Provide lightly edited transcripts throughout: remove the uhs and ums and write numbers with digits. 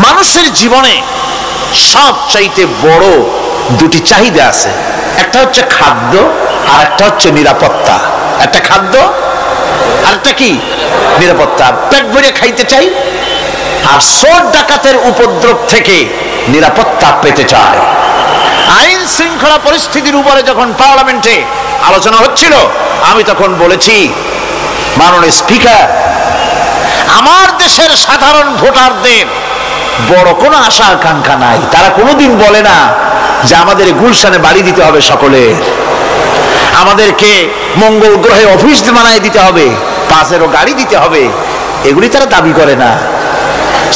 মানুষের জীবনে সবচাইতে বড় দুটি চাহিদা আছে, একটা হচ্ছে খাদ্য আর একটা হচ্ছে নিরাপত্তা। একটা খাদ্য আর একটা কি নিরাপত্তা। পেট ভরে খাইতে চাই আর চোর ডাকাতের উপদ্রব থেকে নিরাপত্তা পেতে চায়। আইন শৃঙ্খলা পরিস্থিতির উপরে যখন পার্লামেন্টে আলোচনা হচ্ছিল, আমি তখন বলেছি, মাননীয় স্পিকার, আমার দেশের সাধারণ ভোটারদের বড় কোনো আশা আকাঙ্ক্ষা নাই। তারা কোনোদিন বলে না যে আমাদের গুলশানে বাড়ি দিতে হবে সকলের, আমাদেরকে মঙ্গল গ্রহে অফিস বানায় দিতে হবে, পাঁচেরও গাড়ি দিতে হবে, এগুলি তারা দাবি করে না।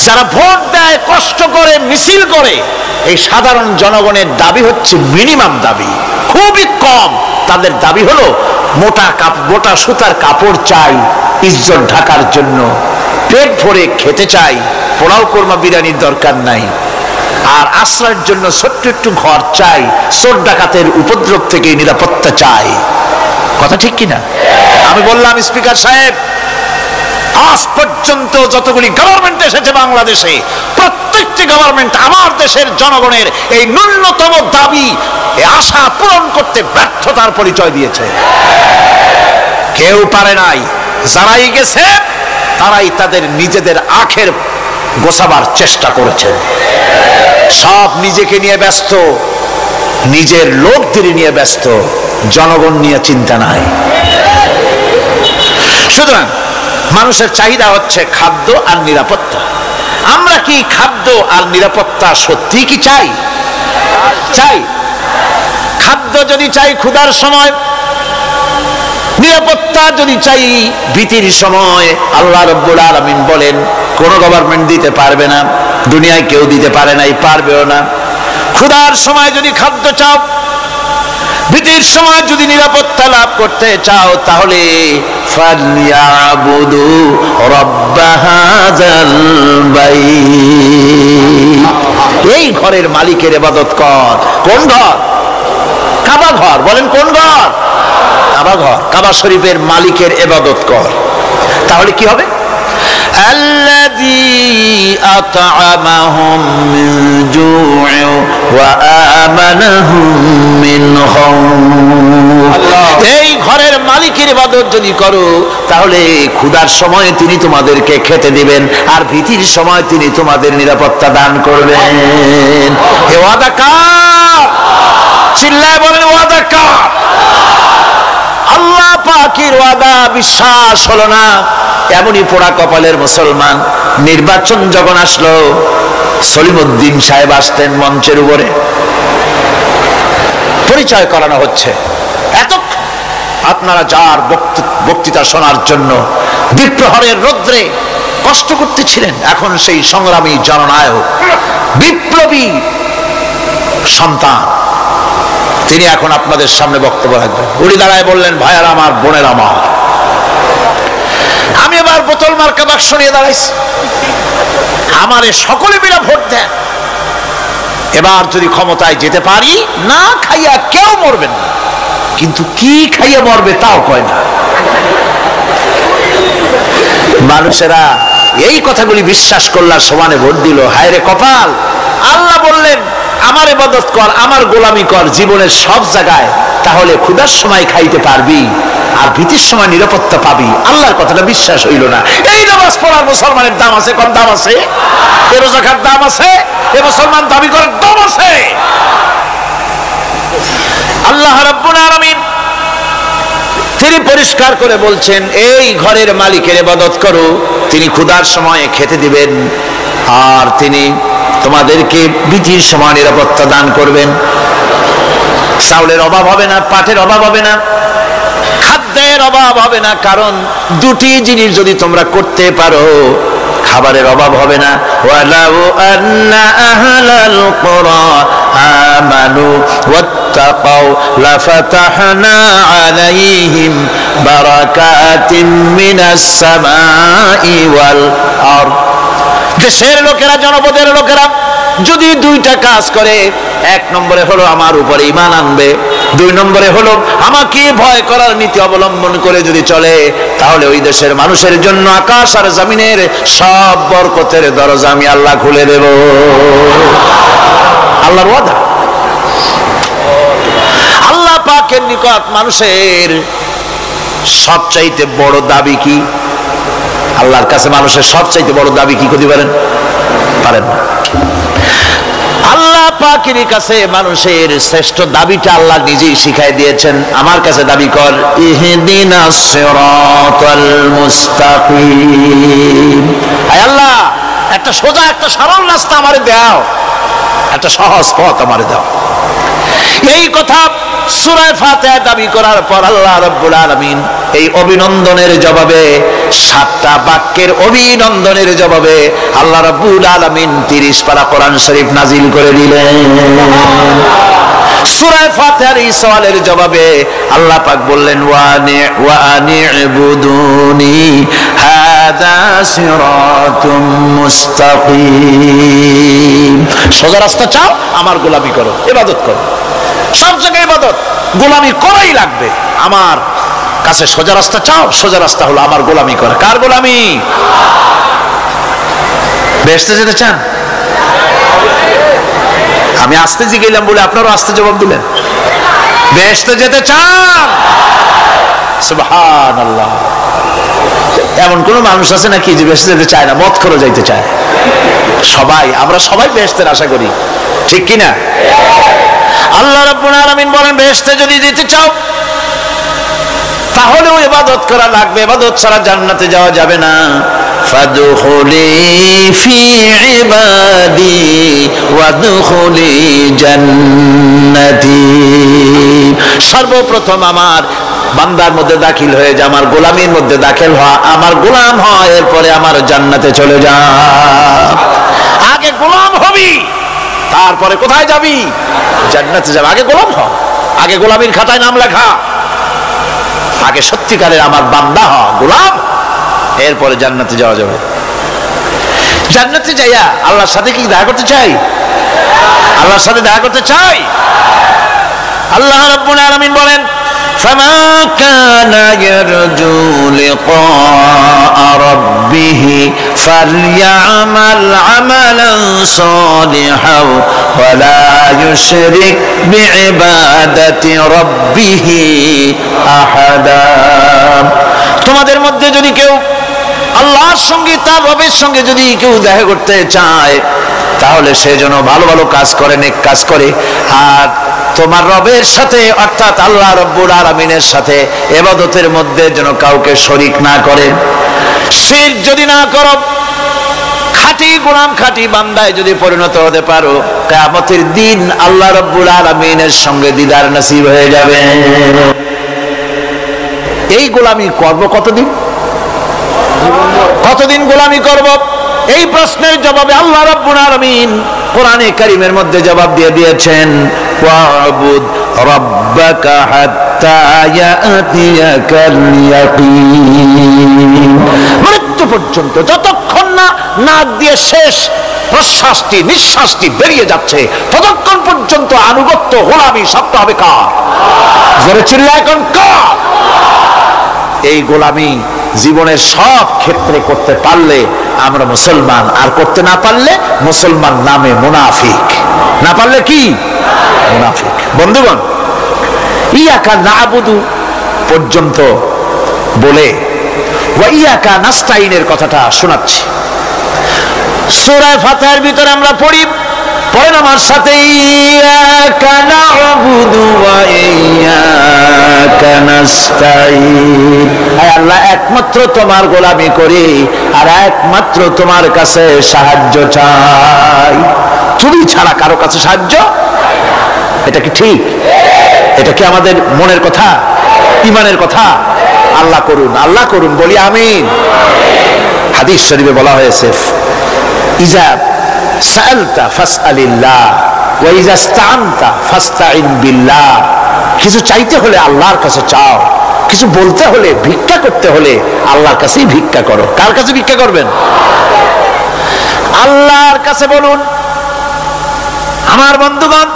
যারা ভোট দেয়, কষ্ট করে, মিছিল করে, এই সাধারণ জনগণের দাবি হচ্ছে মিনিমাম দাবি, খুবই কম। তাদের দাবি হলো মোটা সুতার কাপড় চাই ইজ্জত ঢাকার জন্য, পেট ভরে খেতে চাই, পোলাও কোরমা বিরিয়ানির দরকার নাই, আর আশ্রয়ের জন্য ছোট্ট একটু ঘর চাই, চোর ডাকাতের উপদ্রব থেকে নিরাপত্তা চাই। কথা ঠিক কিনা? আমি বললাম, স্পিকার সাহেব, আজ পর্যন্ত যতগুলি গভর্নমেন্ট এসেছে বাংলাদেশে, প্রত্যেকটি গভর্নমেন্ট আমার দেশের জনগণের এই ন্যূনতম দাবি, এই আশা পূরণ করতে ব্যর্থতার পরিচয় দিয়েছে। কেউ পারে নাই। যারাই গেছে তারাই তাদের নিজেদের আখের গোছাবার চেষ্টা করেছে। সব নিজেকে নিয়ে ব্যস্ত, নিজের লোকদের নিয়ে ব্যস্ত, জনগণ নিয়ে চিন্তা নাই। সুতরাং মানুষের চাহিদা হচ্ছে খাদ্য আর নিরাপত্তা। আমরা কি খাদ্য আর নিরাপত্তা সত্যি কি চাই? চাই। খাদ্য যদি চাই ক্ষুধার সময়, নিরাপত্তা যদি চাই ভীতির সময়, আল্লাহ রাব্বুল আলামিন বলেন কোন গভর্নমেন্ট দিতে পারবে না, দুনিয়ায় কেউ দিতে পারে নাই, পারবেও না। ক্ষুধার সময় যদি খাদ্য চাও, ভীতির সময় যদি নিরাপত্তা লাভ করতে চাও, তাহলে ফালইয়াবুদু রাব্ব হাযাল বাইত, এই ঘরের মালিকের ইবাদত কর। কোন ঘর? কাবা ঘর। বলেন কোন ঘর? কাবা ঘর। কাবা শরীফের মালিকের ইবাদত কর। তাহলে কি হবে? আল্লাযী আত'আমাহুম মিন জু'ইন ওয়া আমানাহুম মিন খাউফ। এই ঘরের মালিকের ইবাদত যদি করো, তাহলে ক্ষুধার সময় তিনি তোমাদেরকে খেতে দিবেন, আর ভীতির সময় তিনি তোমাদের নিরাপত্তা দান করবেন। এ ওয়াদা কার? চিল্লায় বলেন ওয়াদা কার? আল্লাহ পাকের ওয়াদা বিশ্বাস হলো না, এমনই পোড়া কপালের মুসলমান। নির্বাচন যখন আসলো, সলিমউদ্দিন সাহেব আসতেন মঞ্চের উপরে, পরিচয় করানো হচ্ছে। এত আপনারা যার বক্তৃতা শোনার জন্য দ্বিপ্রহরের রৌদ্রে কষ্ট করতেছিলেন, এখন সেই সংগ্রামী জননায়ক, বিপ্লবী সন্তান, তিনি এখন আপনাদের সামনে বক্তব্য রাখবেন। উনি দাঁড়ায় বললেন, ভাইয়ার আমার, বোনের আমার, আমি এবার বোতল মার্কা বাক্স নিয়ে দাঁড়াইছি, আমারে সকলে মিলে ভোট দেন। এবার যদি ক্ষমতায় যেতে পারি, না খাইয়া কেউ মরবেন না, কিন্তু কি খাইয়া মরবে তাও কয় না। মানুষেরা এই কথাগুলি বিশ্বাস করলার সমানে ভোট দিল। হায় রে কপাল! আল্লাহ বললেন, আমার ইবাদত কর, আমার গোলামি কর জীবনের সব জায়গায়, তাহলে ক্ষুধার সময় খাইতে পারবি আর ভীতির সময় নিরাপত্তা পাবি। আল্লাহর কথাটা বিশ্বাস হইল না। এই নামাজ পড়ার মুসলমানের দাম আছে, কম দাম আছে? এ রোজা খাওয়ার দাম আছে? এ মুসলমান দাবি করার দাম আছে? আল্লাহ রাব্বুল আলামিন তিনি পরিষ্কার করে বলছেন, এই ঘরের মালিকের ইবাদত করো, তিনি ক্ষুধার সময় খেতে দিবেন, আর তিনি তোমাদেরকে ভীতির সময় নিরাপত্তা দান করবেন। চাউলের অভাব হবে না, পাটের অভাব হবে না, খাদ্যের অভাব হবে না, কারণ দুটি জিনিস যদি তোমরা করতে পারো, খাবারের অভাব হবে না। ওয়ালাউ আন্না আহলাল কুরা আমানু ওয়াত্তাকাউ লাফাতাহনা আলাইহিম বারাকাতিম মিনাস সামাই ওয়াল আরদ। দেশের লোকেরা, জনপদের লোকেরা যদি দুইটা কাজ করে, এক নম্বরে হলো আমার উপরে ঈমান আনবে, দুই নম্বরে হলো আমাকে ভয় করার নীতি অবলম্বন করে যদি চলে, তাহলে ওই দেশের মানুষের জন্য আকাশ আর জমিনের সব বরকতের দরজা আমি আল্লাহ খুলে দেব। আল্লাহর ওয়াদা। আল্লাহ পাকের নিকট মানুষের সবচাইতে বড় দাবি কি? আল্লাহর কাছে মানুষের সবচাইতে বড় দাবি কি করতে পারেন? পারেন না। আল্লাহ পাকের কাছে মানুষের শ্রেষ্ঠ দাবিটা আল্লাহ নিজেই শিখাই দিয়েছেন। আমার কাছে দাবি কর, ইহদিনাস সিরাতাল মুস্তাকিম। আয় আল্লাহ, একটা সোজা একটা সরল রাস্তা আমারে দাও, একটা সহজ পথ আমারে দাও। এই কথা সূরা ফাতিহা দাবি করার পর আল্লাহ রাব্বুল আলামিন এই অভিনন্দনের জবাবে, 7টা বাক্যের অভিনন্দনের জবাবে আল্লাহ রাব্বুল আলামিন 30 পারা কোরআন শরীফ নাজিল করে দিলেন। সূরা ফাতিহার এই সওয়ালের জবাবে আল্লাহ পাক বললেন, ওয়া আনি'বুদুনি হাদা সিরাতুম মুস্তাকিম। সোজা রাস্তা চাও, আমার গোলামি করো, ইবাদত করো। সব জায়গায় ইবাদত, গোলামি করাই লাগবে। আমার কাছে সোজা রাস্তা চাও, সোজা রাস্তা হলো আমার গোলামি করা। কার গোলামি? বেহেশতে যেতে চান? আমি আস্তে জিজ্ঞাসা বলে আপনারও আস্তে জবাব দিলেন। বেহেশতে যেতে চান? সুবহানাল্লাহ। এমন কোন মানুষ আছে নাকি যে বেহেশতে যেতে চায় না? মত করে যাইতে চায়। সবাই, আমরা সবাই বেহেশতের আশা করি, ঠিক কিনা? আল্লাহ রাব্বুল আলামিন বলেন, বেহেশতে যদি যেতে চাও তাহলেও ইবাদত করা লাগবে, ইবাদত ছাড়া জান্নাতে যাওয়া যাবে না। ফাদখুলি ফি ইবাদি ওয়াদখুলি জান্নাতি। সর্বপ্রথম আমার বান্দার মধ্যে দাখিল হয়ে যা, আমার গোলামির মধ্যে দাখিল হওয়া, আমার গোলাম হয়, এরপরে আমার জান্নাতে চলে যা। আগে গোলাম হবি, তারপরে কোথায় যাবি? জান্নাতে যাবে। আগে গোলাম হ, আগে গোলামির খাতায় নাম লেখা, আগে সত্যিকারের আমার বান্দা হ, গোলাম, এরপরে জান্নাতে যাওয়া যাবে। জান্নাতে যাইয়া আল্লাহর সাথে কি দেখা করতে চাই? আল্লাহর সাথে দেখা করতে চাই। আল্লাহ রাব্বুল আলামিন বলেন, ফামা কানা ইয়ারজু লিকা রাব্বিহি ফালইআমাল আমালান সালিহান ওয়া লা ইউশরিক বিইবাদাতি রাব্বিহি আহাদা। তোমাদের মধ্যে যদি কেউ আল্লাহর সঙ্গে, তার রবের সঙ্গে যদি কেউ দেখা করতে চায়, তাহলে সে যেন ভালো ভালো কাজ করে, নেক কাজ করে, আর তোমার রবের সাথে অর্থাৎ আল্লাহ রাব্বুল আলামিনের সাথে ইবাদতের মধ্যে যেন কাউকে শরীক না করে। শিরক যদি না করো, খাঁটি গোলাম, খাঁটি বান্দায় যদি পরিণত হতে পারো, কিয়ামতের দিন আল্লাহ রাব্বুল আলামিনের সঙ্গে দিদার নসিব হয়ে যাবে। এই গোলামি করব কতদিন? কতদিন গোলামি করব? এই প্রশ্নের জবাবে আল্লাহ রাব্বুল আলামিন কোরআনে কারীমের মধ্যে জবাব দিয়ে দিয়েছেন, ওয়াবুদ রাব্বাকা হাত্তা ইয়াতিয়াকাল ইয়াকিন। মৃত্যু পর্যন্ত, যতক্ষণ না নাক দিয়ে শেষ প্রশ্বাসটি, নিঃশ্বাসটি বেরিয়ে যাচ্ছে, ততক্ষণ পর্যন্ত আনুগত্য, গোলামি সবটা হবে কার? জোরে চিল্লায় এখন কার? এই গোলামি জীবনের সব ক্ষেত্রে করতে পারলে আমরা মুসলমান, আর করতে না পারলে মুসলমান নামে মুনাফিক। না পারলে কি? মুনাফিক। বন্ধুগণ, ইয়াকা নাবুদু পর্যন্ত বলে ওয়া ইয়াকা নাস্তাইনের কথাটা শোনাচ্ছি। সূরা ফাতিহার ভিতরে আমরা পড়ি, পড়েন আমার সাথে, ইয়াকা নাবুদু ওয়া ইয়াকা নাস্তাইন। আয় আল্লাহ, একমাত্র তোমার গোলামি করি আর একমাত্র তোমার কাছে সাহায্য চাই। তুমি ছাড়া কারো কাছে সাহায্য? এটা কি ঠিক? এটা কি আমাদের মনের কথা, ঈমানের কথা? আল্লাহ করুন, আল্লাহ করুন, বলি আমিন। হাদিস শরীফে বলা হয়েছে, ইজা সাআলতা ফাসআলিল্লাহ ওয়া ইজা ইসতাআনতা ফাসতাইন বিল্লাহ। কিছু চাইতে হলে আল্লাহর কাছে চাও, কিছু বলতে হলে, ভিক্ষা করতে হলে আল্লাহর কাছেই ভিক্ষা করো। কার কাছে ভিক্ষা করবেন? আল্লাহর কাছে বলুন। আমার বন্ধুগণ,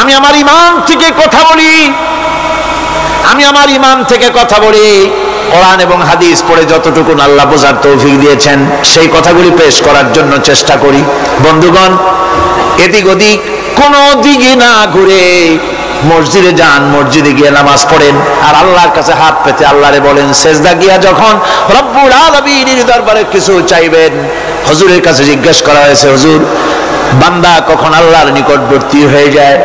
আমি আমার ঈমান থেকে কথা বলি। আমি আমার ঈমান থেকে কথা বলি, কোরআন এবং হাদিস পড়ে যতটুকু আল্লাহ বোঝার তৌফিক দিয়েছেন সেই কথাগুলি পেশ করার জন্য চেষ্টা করি। বন্ধুগণ, এদিক ওদিক কোনো দিকে না ঘুরে মসজিদে যান, মসজিদে গিয়ে নামাজ পড়েন, আর আল্লাহর কাছে হাত পেতে আল্লাহরে বলেন। সেজদা গিয়া যখন রব্বুল আলামিনের দরবারে কিছু চাইবেন, হুজুরের কাছে জিজ্ঞেস করা হয়েছে, হুজুর বান্দা কখন আল্লাহর নিকটবর্তী হয়ে যায়?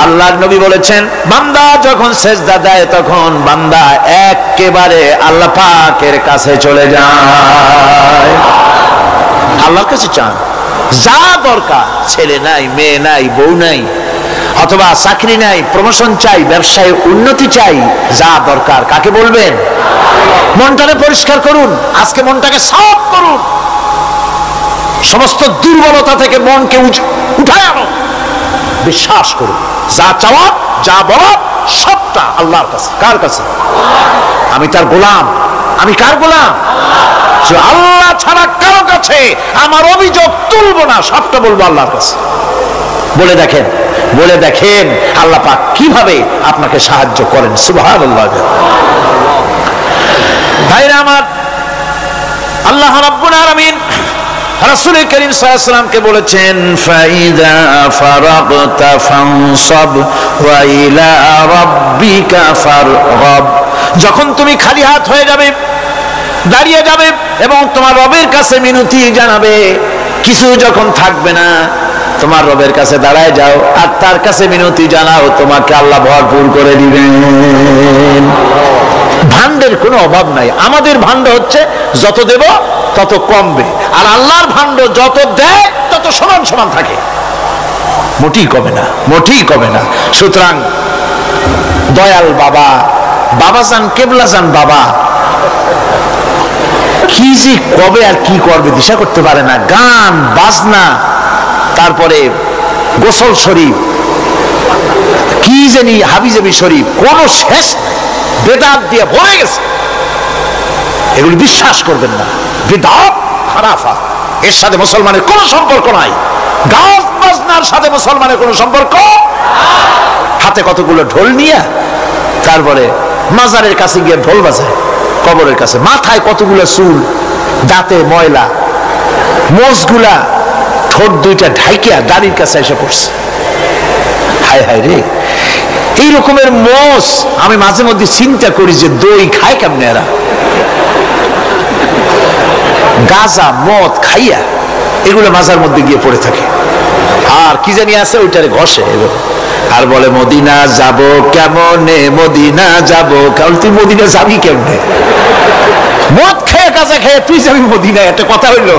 আল্লাহর নবী বলেছেন, বান্দা যখন সেজদা দেয় তখন বান্দা একেবারে আল্লাহ পাকের কাছে চলে যায়। আল্লাহর কাছে চান যা দরকার, ছেলে নাই, মেয়ে নাই, বউ নাই, অথবা চাকরি নাই, প্রমোশন চাই, ব্যবসায় উন্নতি চাই, যা দরকার কাকে বলবেন? মনটাকে পরিষ্কার করুন, আজকে মনটাকে সাফ করুন, সমস্ত দুর্বলতা থেকে মনকে উঠায় আনো, বিশ্বাস করুন যা চাওয়া যা বলা সবটা আল্লাহর কাছে। কার কাছে? আমি তার গোলাম। আমি কার গোলাম? আল্লাহ ছাড়া কারো কাছে আমার অভিযোগ তুলবো না, সবটা বলবো আল্লাহর কাছে। বলে দেখেন, বলে দেখেন আল্লাহ পাক কিভাবে আপনাকে সাহায্য করেন। সুবহানাল্লাহ। ভাইরা আমার, আল্লাহ রাব্বুল আলামিন রাসূল করিম সাল্লাল্লাহু আলাইহি ওয়াসাল্লামকে বলেছেন, ফাইদা ফারাগতা ফানসাব ওয়া ইলা রাব্বিকা ফারগাব। যখন তুমি খালি হাত হয়ে যাবে, দাঁড়িয়ে যাবে এবং তোমার রবের কাছে মিনতি জানাবে, কিছু যখন থাকবে না, তোমার রবের কাছে দাঁড়ায় যাও আর তার কাছে মিনতি জানাও, তোমাকে আল্লাহ ভরপুর করে দিবেন। ভান্ডের কোনো অভাব নাই। আমাদের ভান্ড হচ্ছে যত দেব তত কমবে, আর আল্লাহর ভান্ড যত দেয় তত সমান সমান থাকে, মোটেই কমে না, মোটেই কমে না। সুতরাং দয়াল বাবা, বাবাজান, কেবলাজান বাবা কি যে কবে আর কি করবে দিশা করতে পারে না। গান বাজনা, তারপরে গোসল শরীফ, কি জানি হাবিজাবি শরীফ, কোন শেষ বেদাত দিয়ে ভরে গেছে। এগুলি বিশ্বাস করবেন না, বেদাত খারাফা, এর সাথে মুসলমানের কোনো সম্পর্ক নাই। গান বাজনার সাথে মুসলমানের কোনো সম্পর্ক। হাতে কতগুলো ঢোল নিয়ে তারপরে মাজারের কাছে গিয়ে ঢোল বাজায়, কবরের কাছে, মাথায় কতগুলো চুল, দাঁতে ময়লা, মোষগুলা ঠোঁট দুইটা ঢাইকিয়া দাড়ির কাছে এসে পড়ছে। হায় হায় রে, এই রকমের মোষ আমি মাঝে মধ্যে চিন্তা করি যে দই খায় কেমনে এরা, গাঁজা মদ খাইয়া এগুলো মাজার মধ্যে গিয়ে পড়ে থাকে। আর কি জানি আছে ওইটারে ঘষে আর বলে মদিনা যাব কেমনে, মদিনা যাব। কারণ তুই মদিনা যাবি কেমনে? মদ খেয়ে গাঁজা খেয়ে তুই যাবি মদিনা? একটা কথা হইল?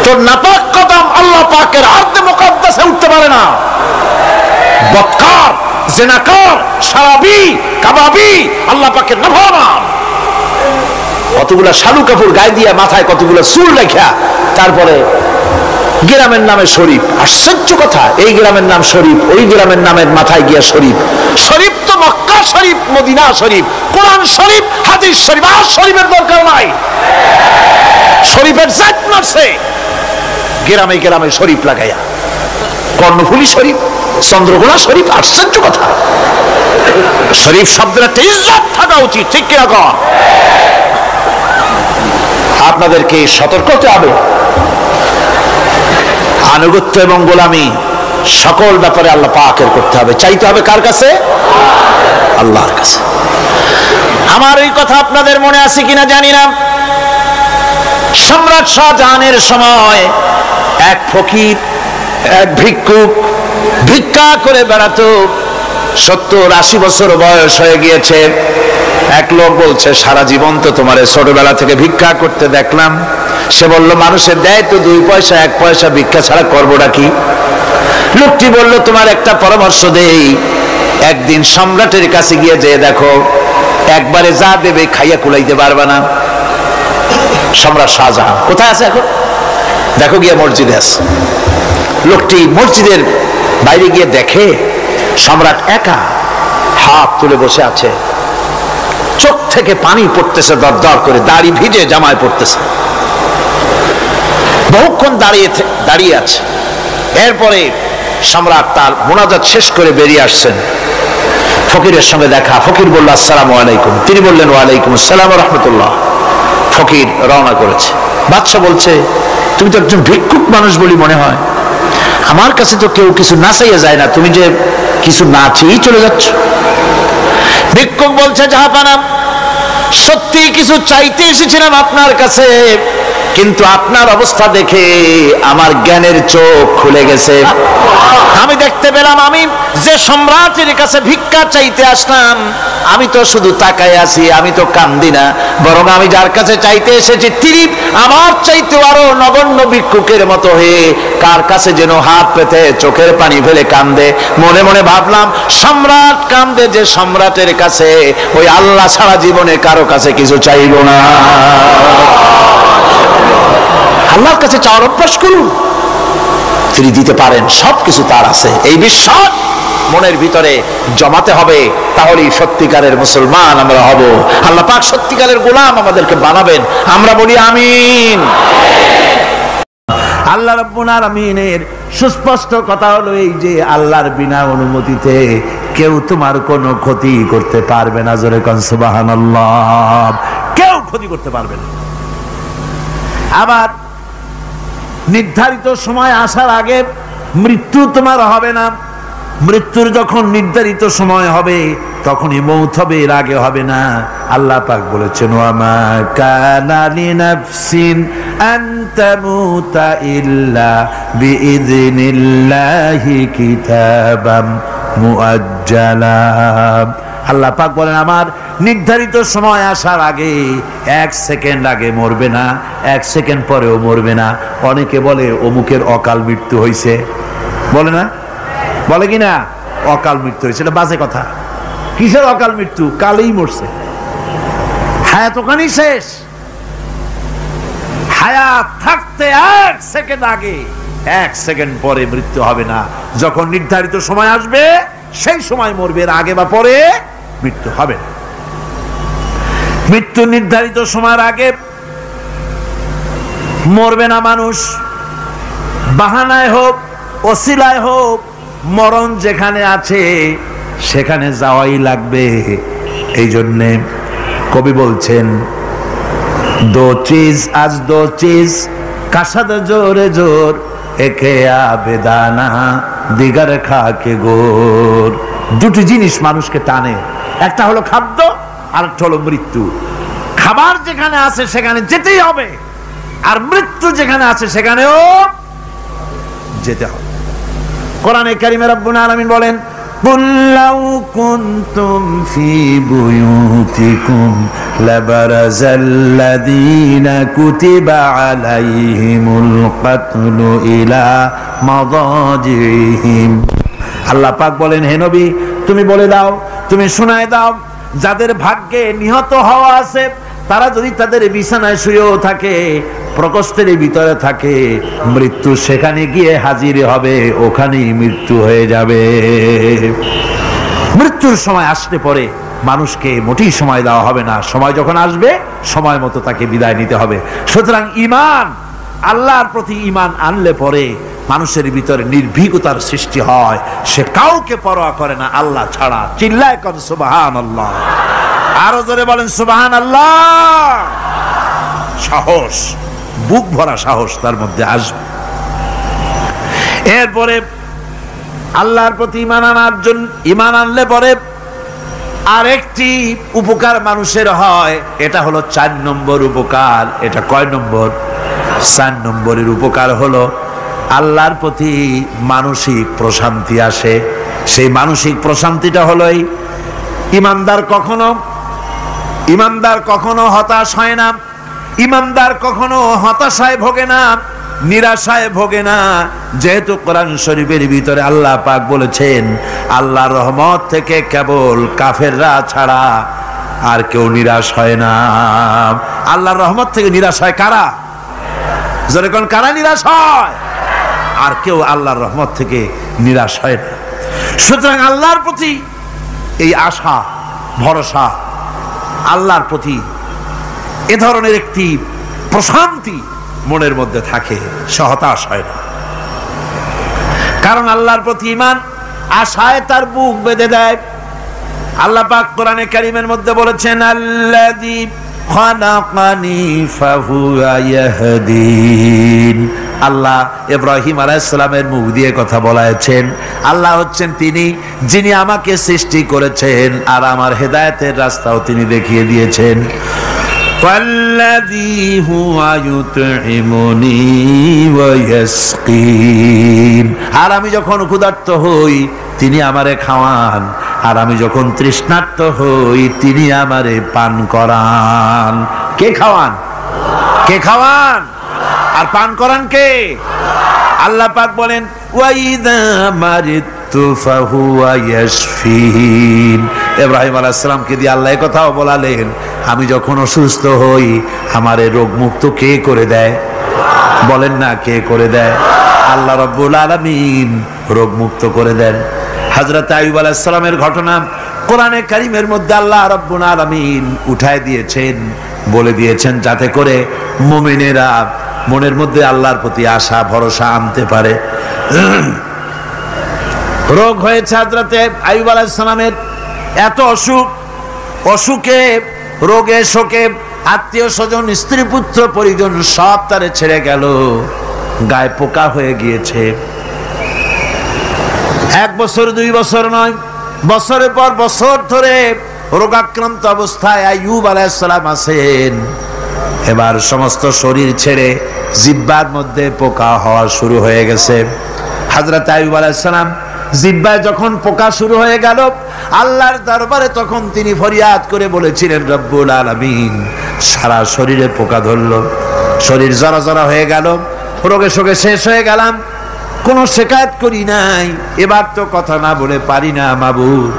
তোর নাপাক কদম আল্লাহ পাকের আরদে মুকাদ্দাসে উঠতে পারে না। বদকার, জিনাকার, শারাবি, কাবাবি আল্লাহ পাকের নাফরমান। কতগুলা শালু কাপড় গায়ে দিয়া, মাথায় কতগুলা চুল রেখা, তারপরে গ্রামের নামে শরীফ। আশ্চর্য কথা, এই গ্রামের নাম শরীফ, ওই গ্রামের নামের মাথায় গিয়া শরীফ। শরীফ তো মক্কা শরীফ, মদিনা শরীফ, কোরআন শরীফ, হাদিস শরীফ। আর শরীফের দরকার নাই। শরীফের জাত মারছে গ্রামে গ্রামে শরীফ লাগাইয়া, কর্ণফুলী শরীফ, চন্দ্রকোনা শরীফ। আশ্চর্য কথা। শরীফ শব্দের একটা ইজ্জত থাকা উচিত, ঠিক কিনা কর? আপনাদেরকে সতর্ক হতে হবে। আনুগত্য এবং গোলামি সকল ব্যাপারে আল্লাহ পাকের করতে হবে। চাইতে হবে কার কাছে? আল্লাহর কাছে। আমার এই কথা আপনাদের মনে আছে কিনা জানি না। সম্রাট শাহজাহানের সময় এক ফকির, এক ভিক্ষুক ভিক্ষা করে বেড়াতো। 70-80 বছর বয়স হয়ে গিয়েছে। এক লোক বলছে, সারা জীবন তো তোমার ছোটবেলা থেকে ভিক্ষা করতে দেখলাম। সে বলল, মানুষের দেয় তো 2 পয়সা 1 পয়সা, ভিক্ষা ছাড়া করবোটা কি? লোকটি বলল, তোমার একটা পরামর্শ দেই, একদিন সম্রাটের কাছে গিয়ে যে দেখো, একবারে যা দেবে খাইয়া কুলাইতে পারবে না। সম্রাট শাহজাহান কোথায় আছে এখন? দেখো গিয়ে মসজিদে আছে। লোকটি মসজিদের বাইরে গিয়ে দেখে সম্রাট একা হাত তুলে বসে আছে, চোখ থেকে পানি পড়তেছে দর দর করে, দাড়ি ভিজে জামায় পড়তেছে। বহুক্ষণ দাঁড়িয়ে আছে। এরপরে সম্রাট তার মুনাজাত শেষ করে বেরিয়ে আসছেন। ফকিরের সঙ্গে দেখা। ফকির বলল আসসালামু আলাইকুম, তিনি বললেন ওয়ালাইকুম আসসালাম ওয়া রাহমাতুল্লাহ। ফকির রওনা করেছে। বাদশা বলছে, তুমি তো একজন ভিক্ষুক মানুষ বলি মনে হয়, আমার কাছে তো কেউ কিছু না চাইয়া যায় না, তুমি যে কিছু না চেয়েই চলে যাচ্ছ। ভিক্ষুক বলছে, জাহাপানা, সত্যি কিছু চাইতে এসেছিলাম আপনার কাছে, কিন্তু আপনার অবস্থা দেখে আমার জ্ঞানের চোখ খুলে গেছে। আমি দেখতে পেলাম আমি যে সম্রাটের কাছে ভিক্ষা চাইতে আসলাম, আমি তো শুধু তাকায় আছি, আমি তো কান্দি না, বরং আমি যার কাছে চাইতে এসেছি তিনি আমার চাইতে আরো নগণ্য ভিক্ষুকের মতো হয়ে কার কাছে যেন হাত পেতে চোখের পানি ফেলে কান্দে। মনে মনে ভাবলাম, সম্রাট কান্দে যে সম্রাটের কাছে, ওই আল্লাহ সারা জীবনে কারো কাছে কিছু চাইব না। আল্লাহর কাছে চাওয়ার অভ্যাস করুন, তিনি দিতে পারেন, সবকিছু তার আছে। এই বিশ্বাস মনের ভিতরে জমাতে হবে, তাহলেই সত্যিকারের মুসলমান আমরা হব। আল্লাহ পাক সত্যিকারের গোলাম আমাদেরকে বানাবেন, আমরা বলি আমিন। আল্লাহ রাব্বুল আলামিনের সুস্পষ্ট কথা হলো এই যে আল্লাহর বিনা অনুমতিতে কেউ তোমার কোনো ক্ষতি করতে পারবে না। জোরে কোন সুবহানাল্লাহ। কেউ ক্ষতি করতে পারবে না। আবার নির্ধারিত সময় আসার আগে মৃত্যু তোমার হবে না। মৃত্যুর যখন নির্ধারিত সময় হবে তখনই মৌত হবে, এর আগে হবে না। আল্লাহ পাক বলেছেন, ওয়ামা কানা লিনাফসিন আন তামুতা ইল্লা বিইযনিল্লাহি কিতাবাম মুআজ্জালা। আল্লাহ পাক বলেন, আমার নির্ধারিত সময় আসার আগে 1 সেকেন্ড আগে মরবে না, 1 সেকেন্ড পরেও মরবে না। অনেকে বলে অমুকের অকাল মৃত্যু হয়েছে, বলে না, বলে কিনা অকাল মৃত্যু হয়েছে, এটা বাজে কথা। কিসের অকাল মৃত্যু? কালেই মরছে, হায়াত ওখানেই শেষ। হায়াত থাকতে 1 সেকেন্ড আগে 1 সেকেন্ড পরে মৃত্যু হবে না। যখন নির্ধারিত সময় আসবে সেই সময় মরবে, এর আগে বা পরে মৃত্যু হবে না। মৃত্যু নির্ধারিত সময়ের আগে মরবে না মানুষ, বাহানায় হোক ওসিলায় হোক, মরণ যেখানে আছে সেখানে যাওয়াই লাগবে। এই জন্যে কবি বলছেন, দো চিজ আজ দো চিজ কাসাদ জোরে জোর একে আবেদানা দিগার খাকে গোর। দুটি জিনিস মানুষকে টানে, একটা হলো খাদ্য আর একটা হলো মৃত্যু। খাবার যেখানে আছে সেখানে যেতেই হবে, আর মৃত্যু যেখানে আছে সেখানেও যেতে হবে। কোরআনে কারিমে রব্বুল আলামিন বলেন, কুল লাউ কুনতুম ফি বুয়ুতিকুম লাবারাযাল্লাযীনা কুতিবা আলাইহিমুল কাতলু ইলা মাদাজিহিম। আল্লাহ পাক বলেন, হে নবী তুমি বলে দাও, তুমি শোনায় দাও, যাদের ভাগ্যে নিহত হওয়া আছে তারা যদি তাদের বিছানায় শুয়েও থাকে, প্রকোষ্ঠের ভিতরে থাকে, মৃত্যু সেখানে গিয়ে হাজির হবে, ওখানেই মৃত্যু হয়ে যাবে। মৃত্যুর সময় আসতে পরে মানুষকে মোটেই সময় দেওয়া হবে না। সময় যখন আসবে সময় মতো তাকে বিদায় নিতে হবে। সুতরাং ঈমান, আল্লাহর প্রতি ঈমান আনলে পরে মানুষের ভিতরে নির্ভীকতার সৃষ্টি হয়, সে কাউকে পরোয়া করে না আল্লাহ ছাড়া। চিল্লায় কোন সুবহানাল্লাহ। আরো জোরে বলেন সুবহানাল্লাহ। সাহস, বুক ভরা সাহস তার মধ্যে আসবে। এরপরে আল্লাহর প্রতি ঈমান আনলে পরে আরেকটি উপকার মানুষের হয়, এটা হলো 4 নম্বর উপকার। এটা কয় নম্বর? 4 নম্বরের উপকার হলো আল্লাহর প্রতি মানসিক প্রশান্তি আসে। সেই মানসিক প্রশান্তিটা হলো ইমানদার কখনো হতাশ হয় না, ইমানদার কখনো হতাশায় ভোগে না, নিরাশায় ভোগে না। যেহেতু কোরআন শরীফের ভিতরে আল্লাহ পাক বলেছেন, আল্লাহর রহমত থেকে কেবল কাফেররা ছাড়া আর কেউ নিরাশ হয় না। আল্লাহর রহমত থেকে নিরাশ হয় কারা? জোরে কোন, কারা নিরাশ হয়? আর কেউ আল্লাহর রহমত থেকে নিরাশ হয় না। সুতরাং আল্লাহর প্রতি এই আশা, ভরসা, আল্লাহর প্রতি এ ধরনের একটি প্রশান্তি মনের মধ্যে থাকে, সে হতাশ হয় না। কারণ আল্লাহর প্রতি ঈমান আশায় তার বুক বেঁধে দেয়। আল্লাহ পাক কোরআনে কারীমের মধ্যে বলেছেন আল্লাযী খালাকানি ফাহুয়া ইয়াহদিন। আল্লাহ ইব্রাহিম আলাইহিস সালামের মুখ দিয়ে কথা বলাছেন। আল্লাহ হচ্ছেন তিনি যিনি আমাকে সৃষ্টি করেছেন আর আমার হেদায়েতের রাস্তাও তিনি দেখিয়ে দিয়েছেন। ওয়াল্লাযী হুয়া ইউতঈমুনি ওয়া ইয়াসকিন। আর আমি যখন ক্ষুধার্ত হই তিনি আমারে খাওয়ান, আর আমি যখন তৃষ্ণার্ত হই তিনি আমারে পান করান। কে খাওয়ান? কে খাওয়ান আর পান করান কে? আল্লাহ পাক বলেন ওয়াইদা মারিতু ফাহুয়া ইয়াশফিন। ইব্রাহিম আলাইহিস সালামকে দিয়ে আল্লাহ এই কথাও বলালেন, আমি যখন অসুস্থ হই আমারে রোগ মুক্ত কে করে দেয়? বলেন না কে করে দেয়? আল্লাহ রাব্বুল আলামিন রোগ মুক্ত করে দেন। হযরত আইয়ুব আলাইহিস সালামের ঘটনা কোরআনে কারীমের মধ্যে আল্লাহ রাব্বুল আলামিন উঠায় দিয়েছেন, বলে দিয়েছেন যাতে করে মুমিনেরা মনের মধ্যে আল্লাহর প্রতি আশা ভরসা আনতে পারে। রোগ হয়েছে হযরত আইয়ুব আলাইহিস সালামের, এত অসুখ, অসুখে রোগে শোকে আত্মীয় স্বজন স্ত্রী পুত্র পরিজন সব তারে ছেড়ে গেল, গায়ে পোকা হয়ে গিয়েছে। 1 বছর 2 বছর নয়, বছরের পর বছর ধরে রোগাক্রান্ত অবস্থায় আইয়ুব আলাইহিস সালাম আছেন। এবার সমস্ত শরীর ছেড়ে জিহ্বার মধ্যে পোকা হওয়া শুরু হয়ে গেছে। হযরত আইয়ুব আলাইহিস সালাম জিহ্বায় যখন পোকা শুরু হয়ে গেল, আল্লাহর দরবারে তখন তিনি ফরিয়াদ করে বলেছিলেন রব্বুল আলামিন, সারা শরীরে পোকা ধরলো, শরীর জরা জরা হয়ে গেল, রোগে শোকে শেষ হয়ে গেলাম, কোনো শিকায়ত করি নাই, এবার তো কথা না বলে পারি না মাবুদ,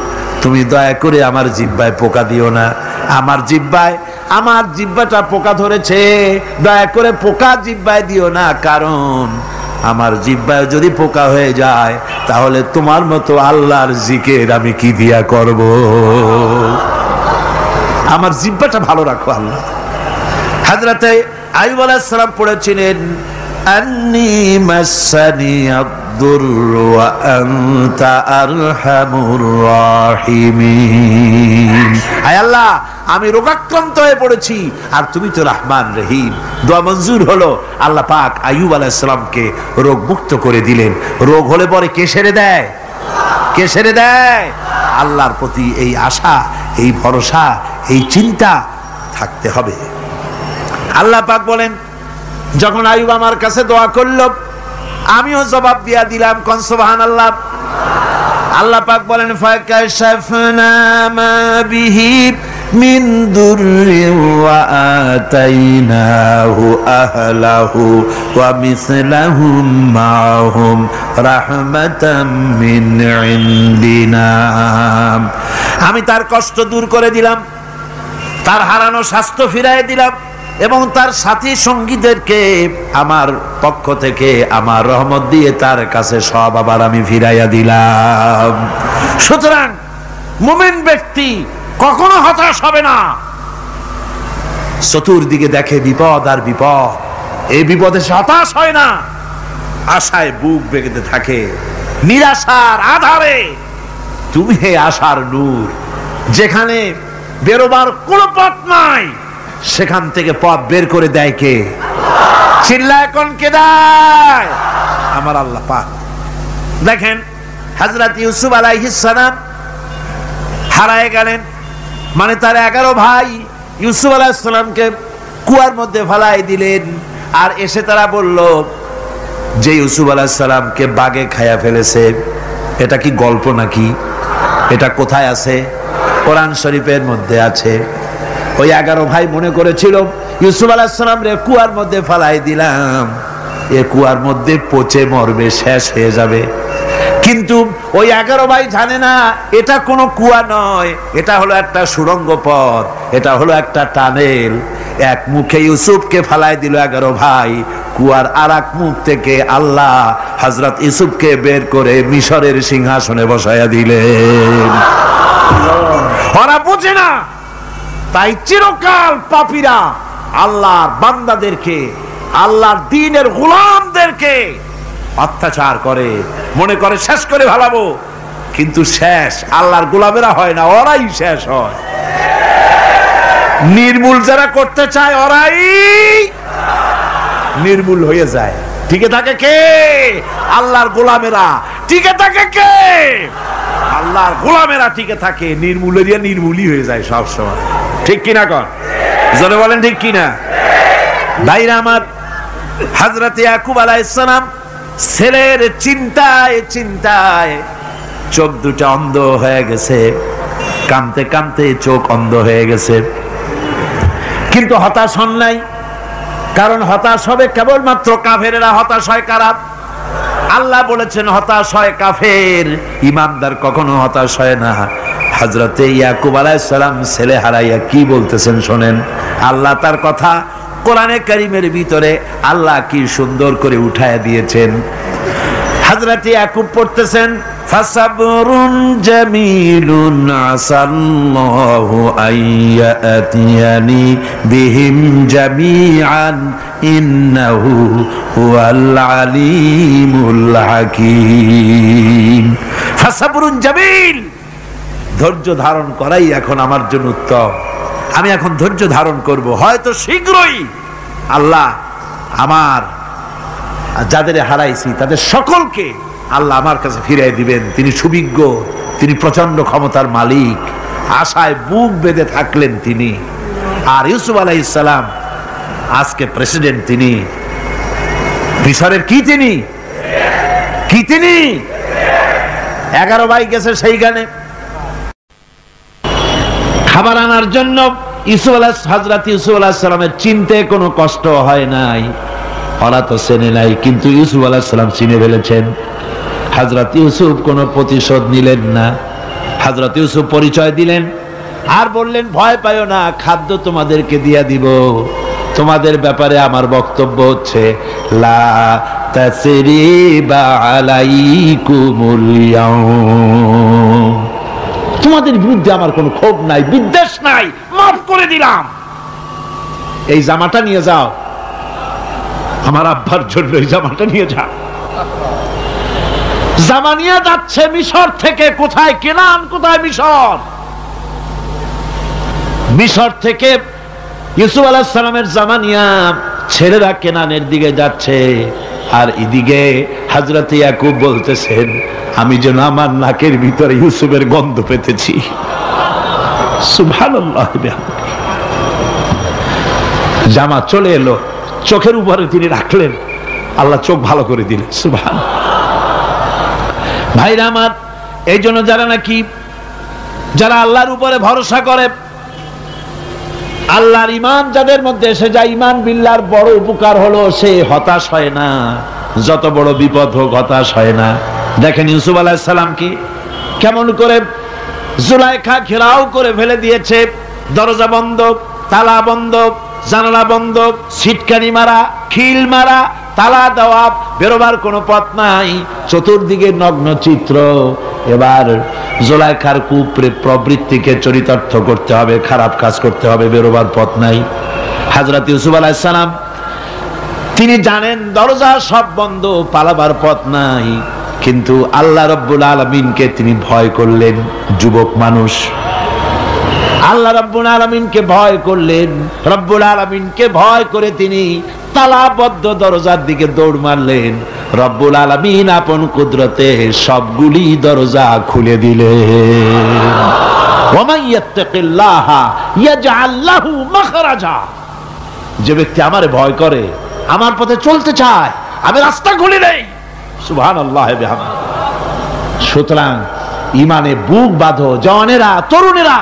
তুমি দয়া করে আমার জিহ্বায় পোকা দিও না। আমার জিহ্বাটা পোকা ধরেছে, দয়া করে পোকা জিহ্বায় দিও না, কারণ আমার জিহ্বায় যদি পোকা হয়ে যায় তাহলে তোমার মতো আল্লাহর জিকির আমি কি দিয়া করব? আমার জিহ্বাটা ভালো রাখো আল্লাহ। হযরত আইয়ুব আলাইহিস সালাম পড়েছিলেন আন্নী মাসানি আদ-দুররু ওয়া আনতা আরহামুর রাহিমিন। আয় আল্লাহ, আমি রোগাক্রান্ত হয়ে পড়েছি আর তুমি তো রহমান রহিম। দোয়া মঞ্জুর হলো, আল্লাহ পাক আইয়ুব আলাইহিস সালামকে রোগ মুক্ত করে দিলেন। রোগ হলে পরে কে সেরে দেয়? কে সেরে দেয়? আল্লাহর প্রতি এই আশা, এই ভরসা, এই চিন্তা থাকতে হবে। আল্লাহ পাক বলেন, যখন আইয়ুব আমার কাছে দোয়া করল আমিও জবাব দিয়া দিলাম। কোন সুবহানাল্লাহ। আল্লাহ পাক বলেন ফাকাশাফনা মা বিহি মিন দুররি ওয়া আতাইনাহু আহলাহু ওয়া মিসলাহুম মাহুম রাহমাতাম মিন ইনদিনা। আমি তার কষ্ট দূর করে দিলাম, তার হারানো স্বাস্থ্য ফিরিয়ে দিলাম এবং তার সাথী সঙ্গীদেরকে আমার পক্ষ থেকে আমার রহমত দিয়ে তার কাছে সব আবার আমি ফিরাইয়া দিলাম। সুতরাং মুমিন ব্যক্তি কখনো হতাশ হবে না। চতুর্দিকে দেখে বিপদ আর বিপদ, এই বিপদে সে হতাশ হয় না, আশায় বুক বেঁধে থাকে। নিরাশার আধারে তুমি হে আশার নূর, যেখানে বেরোবার কোনো পথ নাই সেখান থেকে পথ বের করে দেয় কে? চিল্লায় কোন কে দেয়? আমার আল্লাহ পাক। দেখেন হযরত ইউসুফ আলাইহিস সালাম হারায় গেলেন, মানে তার 11 ভাই ইউসুফ আলাইহিস সালামকে কুয়ার মধ্যে ফেলাই দিলেন। আর এসে তারা বলল যে ইউসুফ আলাইহিস সালামকে বাঘে খায়া ফেলেছে। এটা কি গল্প নাকি? এটা কোথায় আছে? কোরআন শরীফের মধ্যে আছে। ওই 11 ভাই মনে করেছিল ইউসুফ আলাইহিস সালাম রে কুয়ার মধ্যে ফেলাই দিলাম, এ কুয়ার মধ্যে পচে মরবে, শেষ হয়ে যাবে। কিন্তু ওই 11 ভাই জানে না এটা কোনো কুয়া নয়, এটা হলো একটা সুড়ঙ্গ পথ, এটা হলো একটা টানেল। এক মুখে ইউসুফকে ফেলাই দিল 11 ভাই, কুয়ার আরেক মুখ থেকে আল্লাহ হযরত ইউসুফকে বের করে মিশরের সিংহাসনে বসায়া দিলেন। ওরা বুঝে না, তাই চিরকাল পাপীরা আল্লাহর বান্দাদেরকে, আল্লাহর দ্বীনের গোলামদেরকে অত্যাচার করে, মনে করে শেষ করে ভালাবো। কিন্তু শেষ আল্লাহর গোলামেরা হয় না, ওরাই শেষ হয়। নির্মূল যারা করতে চায় ওরাই নির্মূল হয়ে যায়। টিকে থাকে কে? আল্লাহর গোলামেরা। টিকে থাকে কে? আল্লাহর গোলামেরা টিকে থাকে। নির্মূলেরিয়া নির্মূলই হয়ে যায় সব সময়। ঠিক কিনা কর? জোরে বলেন ঠিক কিনা? ভাইরা আমার, হযরত ইয়াকুব আলাইহিস সালাম ছেলের চিন্তায় চিন্তায় চোখ দুটো অন্ধ হয়ে গেছে, কাঁদতে কাঁদতে চোখ অন্ধ হয়ে গেছে। কিন্তু হতাশ হন নাই, কারণ হতাশ হবে কেবলমাত্র কাফেরেরা। হতাশ হয় কারা? আল্লাহ বলেছেন হতাশ হয় কাফের, ইমানদার কখনো হতাশ হয় না। হযরতে ইয়াকুব আলাইহিস সালাম ছেলে হারাইয়া কি বলতেছেন শোনেন। আল্লাহ তার কথা কোরআনে কারীমের ভিতরে আল্লাহ কি সুন্দর করে উঠায় দিয়েছেন। হযরতে ইয়াকুব পড়তেছেন, ফাসাবরুন জামিলুন আসাল্লাহু আইয়াতিয়ানি বিহিম জামিআন ইন্নাহু হুয়াল আলিমুল হাকীম। ফাসাবরুন জামিল, ধৈর্য ধারণ করাই এখন আমার জন্য উত্তম। আমি এখন ধৈর্য ধারণ করব, হয়তো শীঘ্রই আল্লাহ আমার যাদের হারাইছি তাদের সকলকে আল্লাহ আমার কাছে ফিরিয়ে দিবেন। তিনি সুবিজ্ঞ, তিনি প্রচন্ড ক্ষমতার মালিক। আশায় বুক বেঁধে থাকলেন তিনি। আর ইউসুফ আলাইহিস সালাম আজকে প্রেসিডেন্ট। তিনি মিশরের কি তিনি 11 ভাই গেছে সেইখানে খাবার আনার জন্য। হযরত ইউসুফ আলাইহিস সালামের চিনতে কোনো কষ্ট হয় নাই, ওরা তো চেনে নাই, কিন্তু ইউসুফ আলাইহিস সালাম চিনে ফেলেছেন। হযরত ইউসুফ কোনো প্রতিশোধ নিলেন না। হযরত ইউসুফ পরিচয় দিলেন আর বললেন, ভয় পাইও না, খাদ্য তোমাদেরকে দিয়া দিব। তোমাদের ব্যাপারে আমার বক্তব্য হচ্ছে, লা তাসরিবা আলাইকুমুল ইয়াউম, তোমাদের বিরুদ্ধে আমার কোনো ক্ষোভ নাই, বিদ্বেষ নাই, মাফ করে দিলাম। এই জামাটা নিয়ে যাও, আমার আব্বার জন্য এই জামাটা নিয়ে যাও। জামা নিয়ে যাচ্ছে মিশর থেকে। কোথায়? কেনান। কোথায়? মিশর। মিশর থেকে ইউসুফ আলাইহিস সালামের জামা নিয়ে ছেলেরা কেনানের দিকে যাচ্ছে। আর এদিকে হযরত ইয়াকুব বলতেছেন, আমি যেন আমার নাকের ভিতরে ইউসুফের গন্ধ পেতেছি। সুবহানাল্লাহ। জামা চলে এলো, চোখের উপরে তিনি রাখলেন, আল্লাহ চোখ ভালো করে দিলেন। সুবহানাল্লাহ। ভাইরা আমার, এই জন্য যারা আল্লাহর উপরে ভরসা করে, আল্লাহর ঈমান যাদের মধ্যে এসে যায়, ঈমান বিল্লাহর বড় উপকার হলো সে হতাশ হয় না। যত বড় বিপদ হোক হতাশ হয় না। দেখেন ইউসুফ আলাইহিস সালাম কি কেমন করে জুলাইখা ঘেরাও করে ফেলে দিয়েছে। দরজা বন্ধ, তালা বন্ধ, জানালা বন্ধ, ছিটকানি মারা, খিল মারা, তালা দেওয়া, বেরোবার কোনো পথ নাই, চতুর্দিকে নগ্ন চিত্র। এবার জুলাইখার প্রবৃত্তিকে চরিতার্থ করতে হবে, খারাপ কাজ করতে হবে, বেরোবার পথ নাই। হযরত ইউসুফ আলাইহিস সালাম তিনি জানেন দরজা সব বন্ধ, পালাবার পথ নাই, কিন্তু আল্লাহ রাব্বুল আলামিনকে তিনি ভয় করলেন। যুবক মানুষ, আল্লাহ রাব্বুল আলামিনকে ভয় করলেন। রব্বুল আলামিনকে ভয় করে তিনি তালাবদ্ধ দরজার দিকে দৌড় মারলেন। রব্বুল আলামিন আপন কুদরতে সবগুলি দরজা খুলে দিলেন। ওয়া মান ইয়াত্তাকিল্লাহা ইয়াজআল লাহু মাখরাজা, যে ব্যক্তি আমারে ভয় করে, আমার পথে চলতে চায়, আমি রাস্তা খুলে দেই। সুবহানাল্লাহ বিহামদি। সুতরাং ঈমানে বুক বাঁধো জওয়ানেরা, তরুণেরা,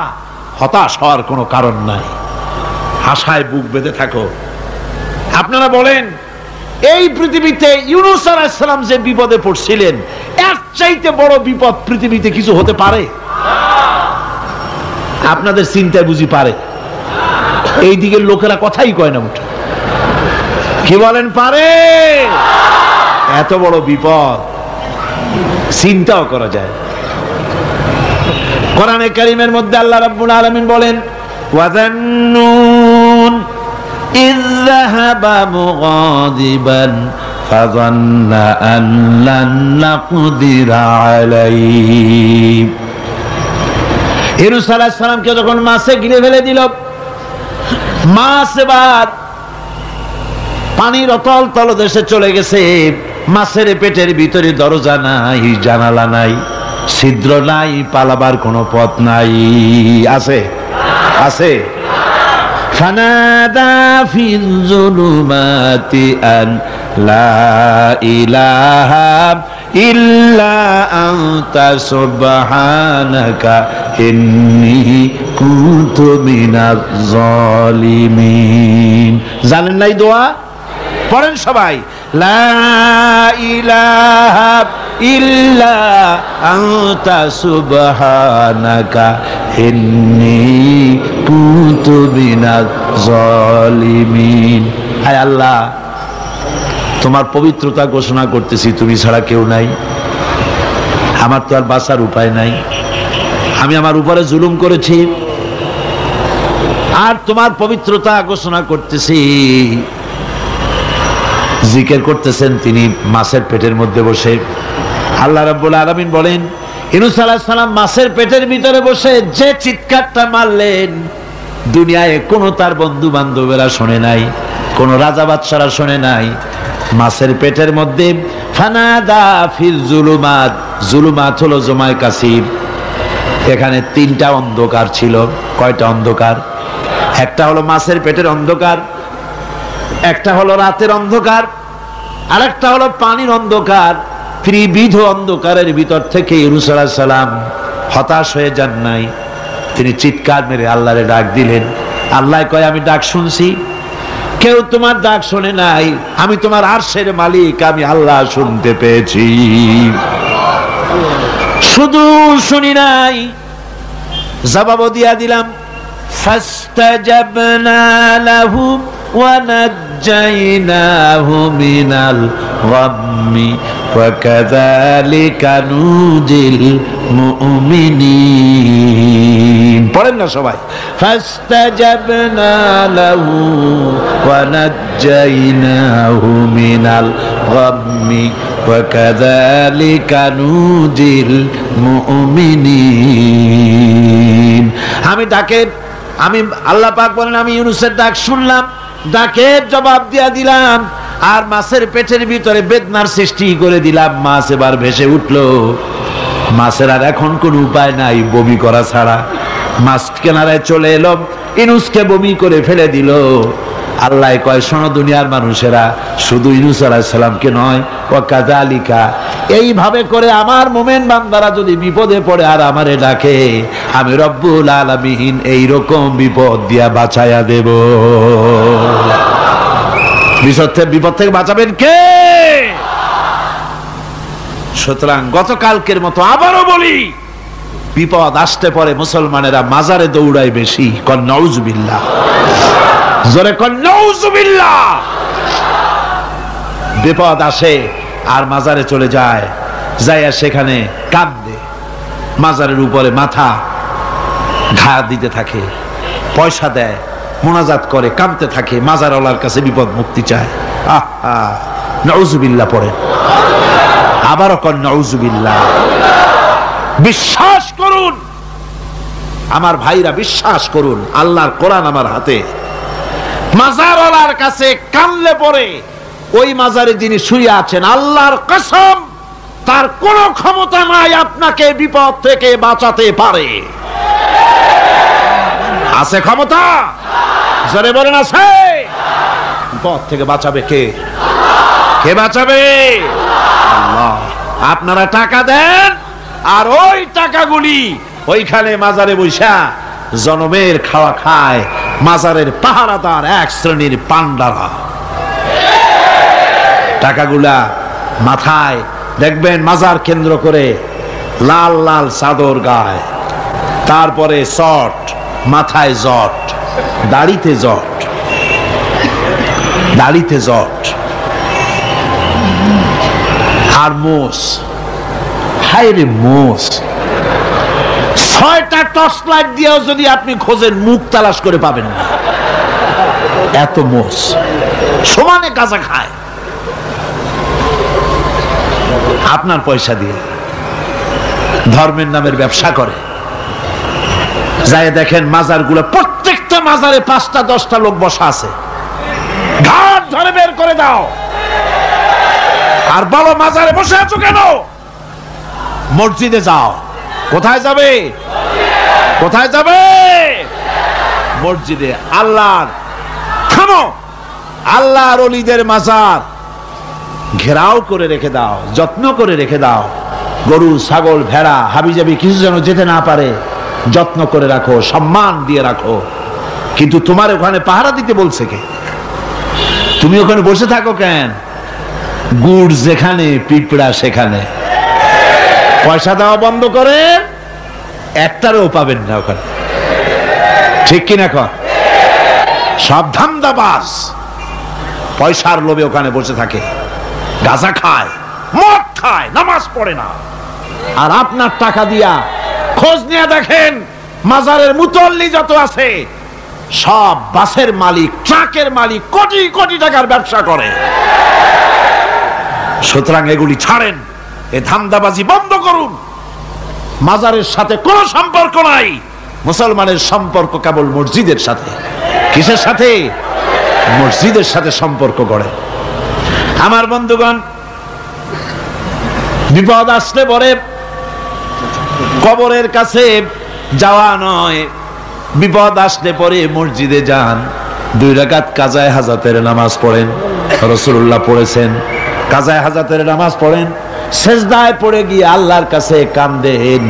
হতাশ হওয়ার কোনো কারণ নাই, আশায় বুক বেঁধে থাকো। আপনারা বলেন, এই পৃথিবীতে ইউনূস আলাইহিস সালাম যে বিপদে পড়ছিলেন, এর চাইতে বড় বিপদ পৃথিবীতে কিছু হতে পারে? আপনাদের চিন্তায় বুঝি পারে? এই দিকের লোকেরা কথাই কয় না মুঠো। কি বলেন, পারে? এত বড় বিপদ চিন্তাও করা যায়। কোরআনে কারীমের মধ্যে আল্লাহ রাব্বুল আলামিন বলেন, ওয়াযান্নুন ইয যাহাবা মুগাদিবান ফাযান্না আন লান নাকদিরা আলাইহি। ইউনূস আলাইহিস সালামকে যখন মাছে গিলে ফেলে দিল, মাছ এবার পানির অতল তলদেশে চলে গেছে। মাছের পেটের ভিতরে দরজা নাই, জানালা নাই, ছিদ্র নাই, পালাবার কোনো পথ নাই। আছে আছে। ফানাদা ফিল যুলুমাতি আন লা ইলাহা ইল্লা আনতা সুবহানাকা ইন্নী কুনতু মিনাজ জালিমিন। জানেন নাই দোয়া? পড়েন সবাই। লা ইলাহা ইল্লা আনতা সুবহানাকা ইন্নী কুনতু মিনাজ জালিমিন। হায় আল্লাহ, তোমার পবিত্রতা ঘোষণা করতেছি, তুমি ছাড়া কেউ নাই, আমার তো আর বাঁচার উপায় নাই, আমি আমার উপরে জুলুম করেছি, আর তোমার পবিত্রতা ঘোষণা করতেছি। জিকির করতেছেন তিনি মাছের পেটের মধ্যে বসে। আল্লাহ রাব্বুল আলামিন বলেন, ইউনূস আলাইহিস সালাম মাছের পেটের ভিতরে বসে যে চিৎকারটা মারলেন, দুনিয়ায় কোনো তার বন্ধু বান্ধবেরা শোনে নাই, কোন রাজা বাদশারা শোনে নাই। মাছের পেটের মধ্যে ফানাদা ফিল যুলুমাত, যুলুমাত হলো জমায় কাসির। এখানে তিনটা অন্ধকার ছিল। কয়টা অন্ধকার? একটা হলো মাছের পেটের অন্ধকার, একটা হলো রাতের অন্ধকার, আরেকটা হলো পানির অন্ধকার। ত্রিবিধ অন্ধকারের ভিতর থেকে ইউনূস আলাইহিস সালাম হতাশ হয়ে যান নাই, তিনি চিৎকার মেরে আল্লাহরে ডাক দিলেন। আল্লাহ কয়, আমি ডাক শুনছি, কেউ তোমার ডাক শোনে নাই, আমি তোমার আরশের মালিক, আমি আল্লাহ শুনতে পেয়েছি, শুধু শুনি নাই, জবাবও দিয়া দিলাম। ফাস্তাজাবনা লাহু ওয়া নাজ্জাইনাহু মিনাল গাম্মি ওয়া কাযালিকা নুজিল মুমিনিন। পড়েন না সবাই। ফাস্তাজাবনা লাহু ওয়া নাজ্জাইনাহু মিনাল গাম্মি ওয়া কাযালিকা নুজিল মুমিনিন। আমি আল্লাহ পাক বলেন, আমি ইউনূসের ডাক শুনলাম, ডাকের জবাব দিয়া দিলাম, আর মাছের পেটের ভিতরে বেদনার সৃষ্টি করে দিলাম। মাছ এবার ভেসে উঠলো। মাছের আর এখন কোন উপায় নাই বমি করা ছাড়া। মাছ কিনারায় চলে এলো, ইউনূসকে বমি করে ফেলে দিল। আল্লাহ কয়, শোনো দুনিয়ার মানুষেরা, শুধু ইউনূস আলাইহিস সালামকে নয়, ওয়া কাযালিকা, এইভাবে করে আমার মুমিন বান্দারা যদি বিপদে পড়ে আর আমারে ডাকে, আমি রব্বুল আলামিন এইরকম বিপদ দিয়া বাঁচায়া দেব। বিপদ থেকে বাঁচাবেন কে? সুতরাং গতকালকের মতো আবারও বলি, বিপদ আসতে পরে মুসলমানেরা মাজারে দৌড়ায় বেশি। কন নাউজুবিল্লাহ, জোরে কন নাউজুবিল্লাহ। বিপদ আসে আর মাজারে চলে যায়, যাইয়া সেখানে কাঁদে, মাজারের উপরে মাথা ঘা দিতে থাকে, পয়সা দেয়, মোনাজাত করে, কাঁদতে থাকে, মাজারওয়ালার কাছে বিপদ মুক্তি চায়। আহা, নাউজুবিল্লাহ পড়ে। আবারও কন নাউজুবিল্লাহ। বিশ্বাস করুন আমার ভাইরা, বিশ্বাস করুন, আল্লাহর কোরআন আমার হাতে। মাজারওয়ালার কাছে কানলে পরে ওই মাজারে যিনি শুয়ে আছেন, আল্লাহর কসম, তার কোনো ক্ষমতা নাই আপনাকে বিপদ থেকে বাঁচাতে পারে। আছে ক্ষমতা? জোরে বলেন আছে। বিপদ থেকে বাঁচাবে কে? কে বাঁচাবে? আল্লাহ। আপনারা টাকা দেন, আর ওই টাকাগুলি ওইখানে মাজারে বৈশা জনমের খাওয়া খায় মাজারের পাহারাদার এক শ্রেণীর পান্ডারা। টাকাগুলা মাথায় দেখবেন মাজার কেন্দ্র করে লাল লাল চাদর গায়, তারপরে শট, মাথায় জট, দাড়িতে জট, দাড়িতে জট, আর মোষ। হায় রে মোষ! 6টা টর্চ লাইট দিয়েও যদি আপনি খোঁজেন, মুখ তালাশ করে পাবেন না, এত মোষ। সমানে গাঁজা খায়। আপনার পয়সা দিয়ে ধর্মের নামের ব্যবসা করে। যাই দেখেন মাজারগুলো, প্রত্যেকটা মাজারে 5টা 10টা লোক বসা আছে। ঘাট ধরে বের করে দাও আর বলো মাজারে বসে আছো কেন? মসজিদে যাও। কোথায় যাবে? কোথায় যাবে? মসজিদে। আল্লাহর থামো, আল্লাহর ওলিদের মাজার ঘেরাও করে রেখে দাও, যত্ন করে রেখে দাও। গরু ছাগল ভেড়া হাবিজাবি কিছু যেন যেতে না পারে, যত্ন করে রাখো, সম্মান দিয়ে রাখো। কিন্তু তোমার ওখানে পাহারা দিতে বলছে কে? তুমি ওখানে বসে থাকো কেন? গুড় যেখানে পিঁপড়া সেখানে। পয়সা দেওয়া বন্ধ করে, একটারও পাবেন না ওখানে। ঠিক কিনা কর? সব ধান্দাবাজ পয়সার লোভে ওখানে বসে থাকে, গাঁজা খায়, মদ খায়, নামাজ পড়ে না। আর আপনার টাকা দিয়া খোঁজ নিয়ে দেখেন মাজারের মুতল্লি যত আছে সব বাসের মালিক, ট্রাকের মালিক, কোটি কোটি টাকার ব্যবসা করে। সুতরাং এগুলি ছাড়েন, এ ধান্দাবাজি বন্ধ করুন। মাজারের সাথে কোনো সম্পর্ক নাই। মুসলমানের সম্পর্ক কেবল মসজিদের সাথে। কিসের সাথে? মসজিদের সাথে সম্পর্ক গড়ে। আমার বন্ধুগণ, বিপদ আসলে পরে কবরের কাছে যাওয়া নয়, বিপদ আসলে পরে মসজিদে যান, 2 রাকাত কাজায়ে হাজাতের নামাজ পড়েন। রাসূলুল্লাহ পড়েছেন, কাজায়ে হাজাতের নামাজ পড়েন, সেজদায় পড়ে গিয়ে আল্লাহর কাছে কান্দেন,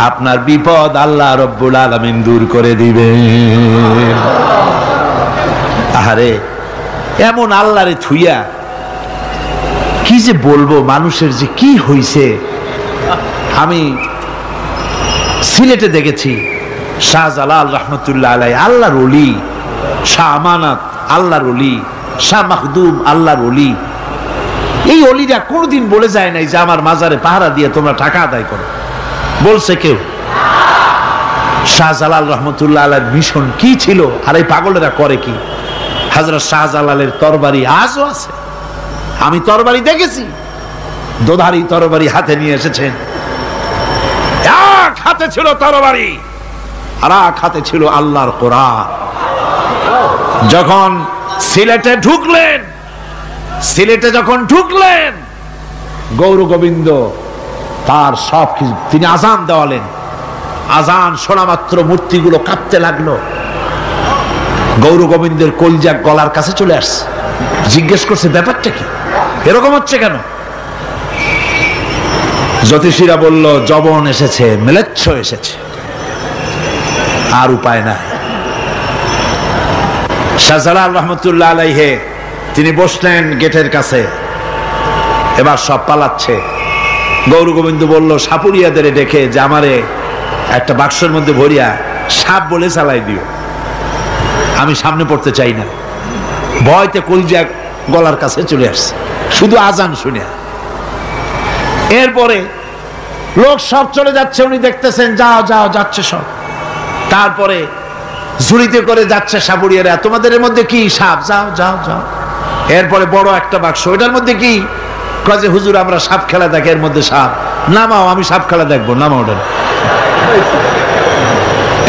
আপনার বিপদ আল্লাহ রব্বুল আলামিন দূর করে দিবেন। আহারে, এমন আল্লাহরে থুইয়া কি যে বলবো, মানুষের যে কি হইছে। আমি সিলেটে দেখেছি শাহজালাল রহমতুল্লাহ আলাইহি, আল্লাহর ওলি, শাহ আমানত আল্লাহর ওলি, শাহ মাখদুম আল্লাহর ওলি। এই ওলিরা কোনদিন বলে যায় নাই যে আমার মাজারে পাহারা দিয়ে তোমরা টাকা আদায় করো। বলছে কেউ? শাহজালাল রহমতুল্লাহ আলাইহির মিশন কি ছিল আর এই পাগলেরা করে কি? হযরত শাহজালালের তরবারি আজও আছে। আমি তরবারি দেখেছি, দোধারি তরবারি হাতে নিয়ে এসেছেন। এক হাতে ছিল তরবারি আর এক হাতে ছিল আল্লাহর কোরআন। যখন সিলেটে ঢুকলেন, গৌর গোবিন্দ তার সব কিছু, তিনি আজান দেওয়ালেন। আজান শোনা মাত্র মূর্তিগুলো কাঁপতে লাগলো। গৌর গোবিন্দের কলজা গলার কাছে চলে আসছে। জিজ্ঞেস করছে ব্যাপারটা কি, এরকম হচ্ছে কেন? জ্যোতিষীরা বলল যবন এসেছে, মেলেচ্ছ এসেছে, আর উপায় নাই। শাহজালাল রহমতুল্লাহ আলাইহি তিনি বসলেন গেটের কাছে। এবার সব পালাচ্ছে। গৌর গোবিন্দ বলল সাপুরিয়াদের ডেকে যে আমারে একটা বাক্সের মধ্যে ভরিয়া সাপ বলে চালাই দিও, আমি সামনে পড়তে চাই না। ভয়তে কলজা গলার কাছে চলে আসছে শুধু আজান শুনে। এরপরে লোক সব চলে যাচ্ছে, উনি দেখতেছেন যাও যাও যাচ্ছে সব। তারপরে ঝুড়িতে করে যাচ্ছে সাপুরিয়ারা, তোমাদের এর মধ্যে কি? সাপ, যাও যাও যাও। এরপরে বড় একটা বাক্স, ওটার মধ্যে কি? কাজে হুজুর আমরা সাপ খেলা দেখি, এর মধ্যে সাপ। নামাও, আমি সাপ খেলা দেখবো, নামাও ওটা।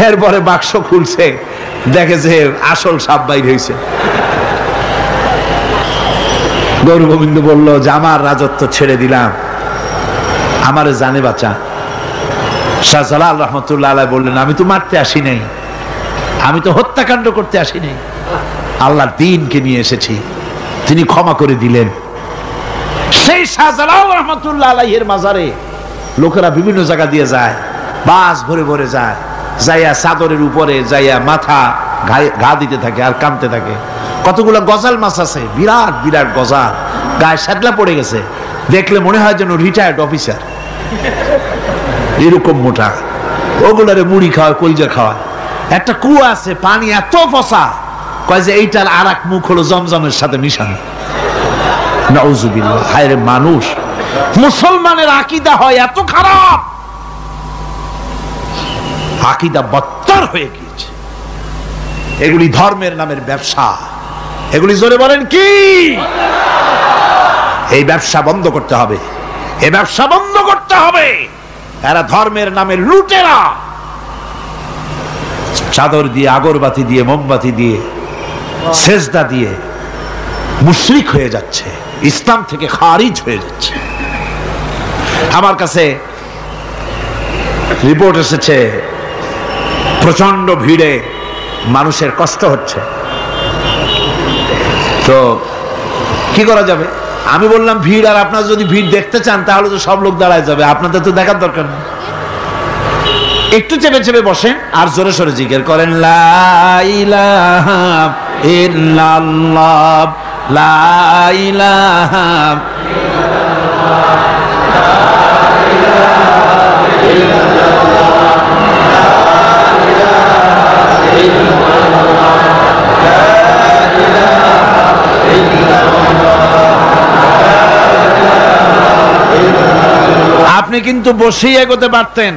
এরপরে বাক্স খুলছে, দেখে যে আসল সাপ বাইর হয়েছে। গৌর গোবিন্দ বলল যে আমার রাজত্ব ছেড়ে দিলাম, আমারে জানে বাঁচা। শাহজালাল রহমতুল্লাহ আলাইহি বললেন আমি তো মারতে আসি নাই, আমি তো হত্যাকাণ্ড করতে আসি নাই, আল্লাহর দ্বীনকে নিয়ে এসেছি। তিনি ক্ষমা করে দিলেন। সেই শাহজালাল রহমতুল্লাহ আলাইহির মাজারে লোকেরা বিভিন্ন জায়গা দিয়ে যায়, বাস ভরে ভরে যায়, যাইয়া চাদরের উপরে যাইয়া মাথা ঘা দিতে থাকে আর কাঁদতে থাকে। কতগুলো গজাল মাছ আছে, বিরাট বিরাট গজাল, গায়ে শ্যাদলা পড়ে গেছে, দেখলে মনে হয় যেন রিটায়ার্ড অফিসার, এরকম মোটা। ওগুলারে মুড়ি খাওয়ায়, কলজা খাওয়ায়। একটা কুয়া আছে, পানি এত ফসা, কয় যে এইটার আর এক মুখ হলো জমজমের সাথে মিশানো। নাউজুবিল্লাহ। হায় রে মানুষ, মুসলমানের আকীদা হয় এত খারাপ, আকীদা বত্তর হয়ে গিয়েছে। এগুলি ধর্মের নামের ব্যবসা, এগুলি জোরে বলেন কি? এই ব্যবসা বন্ধ করতে হবে। এ ব্যবসা বন্ধ করতে হবে। এরা ধর্মের নামে লুটেরা, চাদর দিয়ে, আগরবাতি দিয়ে, মোমবাতি দিয়ে, সেজদা দিয়ে মুশরিক হয়ে যাচ্ছে, ইসলাম থেকে খারিজ হয়ে যাচ্ছে। আমার কাছে রিপোর্ট এসেছে প্রচন্ড ভিড়ে মানুষের কষ্ট হচ্ছে, তো কি করা যাবে? আমি বললাম ভিড়, আর আপনারা যদি ভিড় দেখতে চান তাহলে তো সব লোক দাঁড়ায় যাবে, আপনাদের তো দেখার দরকার নেই। একটু চেপে চেপে বসেন আর জোরে সোরে জিকির করেন, লা ইলাহা ইল্লাল্লাহ, লা ইলাহা আপনি কিন্তু বসেই এগোতে পারতেন,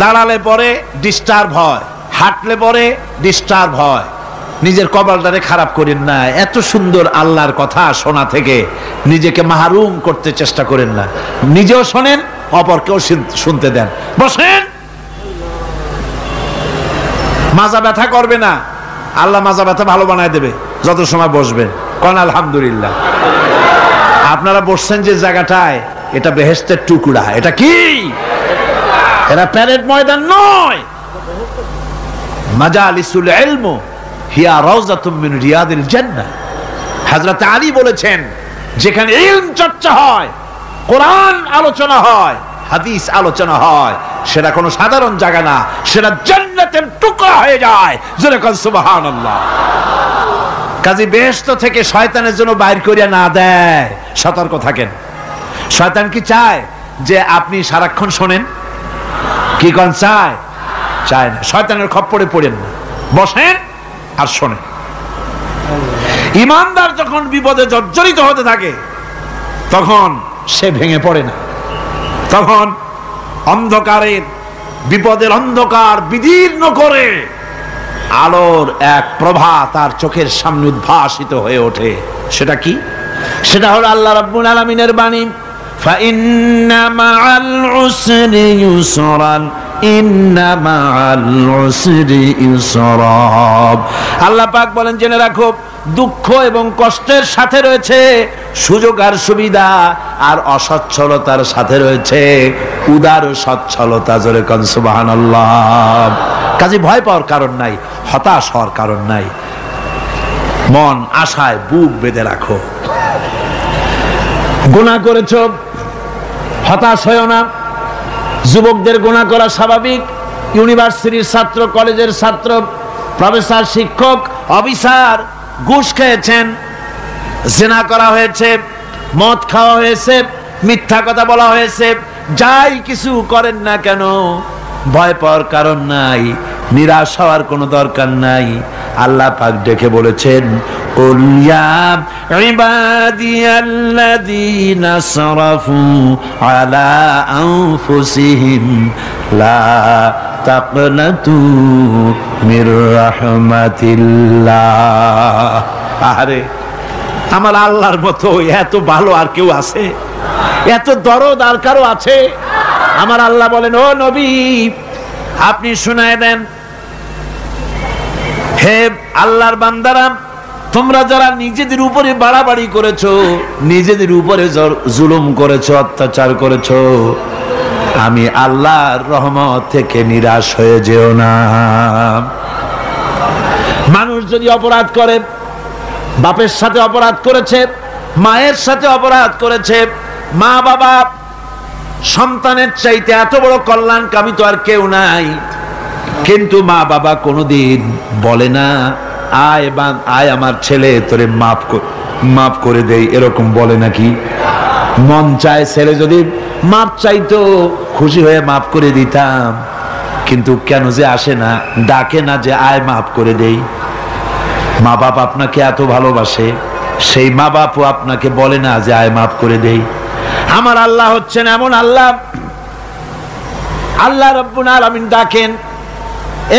দাঁড়ালে পরে ডিস্টার্ব হয়, হাঁটলে পরে ডিস্টার্ব হয়। নিজের কপালটারে খারাপ করেন না, এত সুন্দর আল্লাহর কথা শোনা থেকে নিজেকে মাহরুম করতে চেষ্টা করেন না। নিজেও শোনেন, অপরকেও শুনতে দেন। বসেন, মাজা ব্যথা করবে না, আল্লাহ মাজা ব্যথা ভালো বানায় দেবে যত সময় বসবেন। কোন আলহামদুলিল্লাহ। আপনারা বসছেন যে জায়গাটায়, এটা বেহেশতের টুকরা। এটা কি? এরা প্যারেড ময়দান নয়। মাজালিসুল ইলম হিয়া রাউযাতুম মিন রিয়াদিল জান্নাহ। হযরত আলী বলেছেন, যেখানে ইলম চর্চা হয়, কোরআন আলোচনা হয়, হাদিস আলোচনা হয়, সেটা কোনো সাধারণ জায়গা না, সেটা জান্নাতের টুকরা হয়ে যায়। জোরে বলেন সুবহানাল্লাহ। কাজী বেহেশত থেকে শয়তানের জন্য বাইর করিয়া না দেয়, সতর্ক থাকেন। শয়তান কি চায় যে আপনি সারাক্ষণ শোনেন? কি কোন চায়? চায় না। শয়তানের খপ্পরে পড়েন না, বসেন আর শোনেন। ইমানদার যখন বিপদে জর্জরিত হতে থাকে তখন সে ভেঙে পড়ে না, তখন অন্ধকারের, বিপদের অন্ধকার বিদীর্ণ করে আলোর এক প্রভা তার চোখের সামনে উদ্ভাসিত হয়ে ওঠে। সেটা কি? সেটা হলো আল্লাহ রাব্বুল আলামিনের বাণী, ফাইন্না মাআল উসরি ইউসরান, ইন্না মাআল উসরি ইউসরা। আল্লাহ পাক বলেন, জেনে রাখো, দুঃখ এবং কষ্টের সাথে রয়েছে সুযোগ আর সুবিধা, আর অসচ্ছলতার সাথে রয়েছে উদার সচ্ছলতা। জোরে কোন সুবহানাল্লাহ। কাজে ভয় পাওয়ার কারণ নাই, হতাশ হওয়ার কারণ নাই। মন আশায় বুক বেঁধে রাখো। গুনাহ করেছ, হতাশ হয়ো না। যুবকদের গুনাহ করা স্বাভাবিক। ইউনিভার্সিটির ছাত্র, কলেজের ছাত্র, প্রফেসর, শিক্ষক, অফিসার ঘুষ খেয়েছেন, জিনা করা হয়েছে, মদ খাওয়া হয়েছে, মিথ্যা কথা বলা হয়েছে, যাই কিছু করেন না কেন ভয় পাওয়ার কারণ নাই, নিরাশ হওয়ার কোনো দরকার নাই। আল্লাহ পাক ডেকে বলেছেন, কুল ইয়া ইবাদিয়াল্লাযীনা আসরাফু আলা আনফুসিহিম লা তাকনাতু মির রাহমাতিল্লাহ। আরে আমার আল্লাহর মতো এত ভালো আর কেউ আছে? এত দরদ আর কারো আছে? আমার আল্লাহ বলেন, ও নবী, আপনি শুনায় দেন, হে আল্লাহর বান্দারা, তোমরা যারা নিজেদের উপরে বাড়াবাড়ি করেছো, নিজেদের উপরে জুলুম করেছো, অত্যাচার করেছো, আমি আল্লাহর রহমত থেকে নিরাশ হয়ে যেও না। মানুষ যদি অপরাধ করে, বাপের সাথে অপরাধ করেছে, মায়ের সাথে অপরাধ করেছে, মা বাবা সন্তানের চাইতে এত বড় কল্যাণকামী তো আর কেউ নাই, কিন্তু মা বাবা কোনোদিন বলে না, আয় আমার ছেলে তোরে মাফ করে দেই, এরকম বলে নাকি? মন চায় ছেলে যদি মাপ চাইতো, খুশি হয়ে মাফ করে দিতাম, কিন্তু কেন যে আসে না, ডাকে না যে আয় মাফ করে দেই। মা বাপ আপনাকে এত ভালোবাসে, সেই মা বাপও আপনাকে বলে না যে আয় মাফ করে দেই। আমার আল্লাহ হচ্ছেন এমন আল্লাহ, আল্লাহ রাব্বুল আলামিন ডাকেন,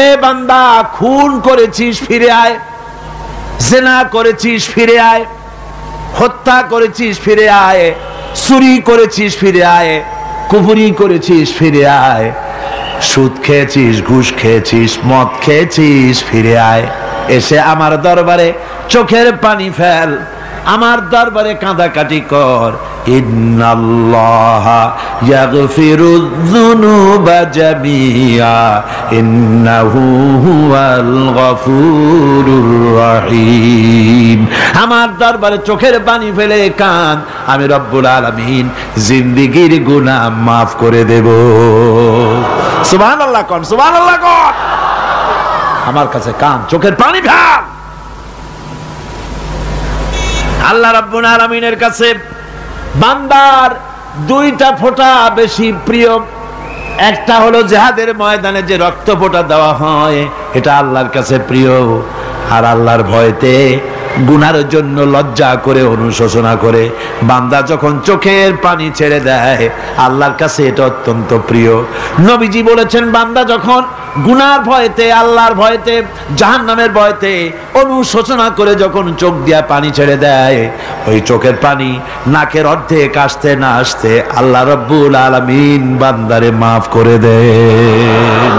এ বান্দা, খুন করেছিস ফিরে আয়, জিনা করেছিস ফিরে আয়, হত্যা করেছিস ফিরে আয়, চুরি করেছিস ফিরে আয়, কুফরি করেছিস ফিরে আয়, সুদ খেয়েছিস, ঘুষ খেয়েছিস, মদ খেয়েছিস ফিরে আয়, এসে আমার দরবারে চোখের পানি ফেল, আমার দরবারে কাঁদাকাটি কর। ইন্নাল্লাহা ইয়াগফিরুয যুনুবা জামিআ ইন্নাহু হুয়াল গফুরুর রহিম। আমার দরবারে চোখের পানি ফেলে কাঁদ, আমি রব্বুল আলামিন জিন্দেগীর গুনাহ মাফ করে দেব। সুবহানাল্লাহ কোন, সুবহানাল্লাহ কোন। আমার কাছে কাঁদ, চোখের পানি ফেল। আল্লাহ রাব্বুল আলামিনের কাছে বান্দার দুইটা ফোঁটা বেশি প্রিয়। একটা হলো জিহাদের ময়দানে যে রক্ত ফোঁটা দেওয়া হয়, এটা আল্লাহর কাছে প্রিয়। আর আল্লাহর ভয়তে গুনার জন্য লজ্জা করে অনুশোচনা করে বান্দা যখন চোখের পানি ছেড়ে দেয়, আল্লাহর কাছে এটা অত্যন্ত প্রিয়। নবীজি বলেছেন, বান্দা যখন গুনার ভয়তে, আল্লাহর ভয়তে, জাহান্নামের ভয়তে অনুশোচনা করে যখন চোখ দিয়া পানি ছেড়ে দেয়, ওই চোখের পানি নাকের অর্ধেক আসতে না আসতে আল্লাহ রাব্বুল আলামিন বান্দারে মাফ করে দেন।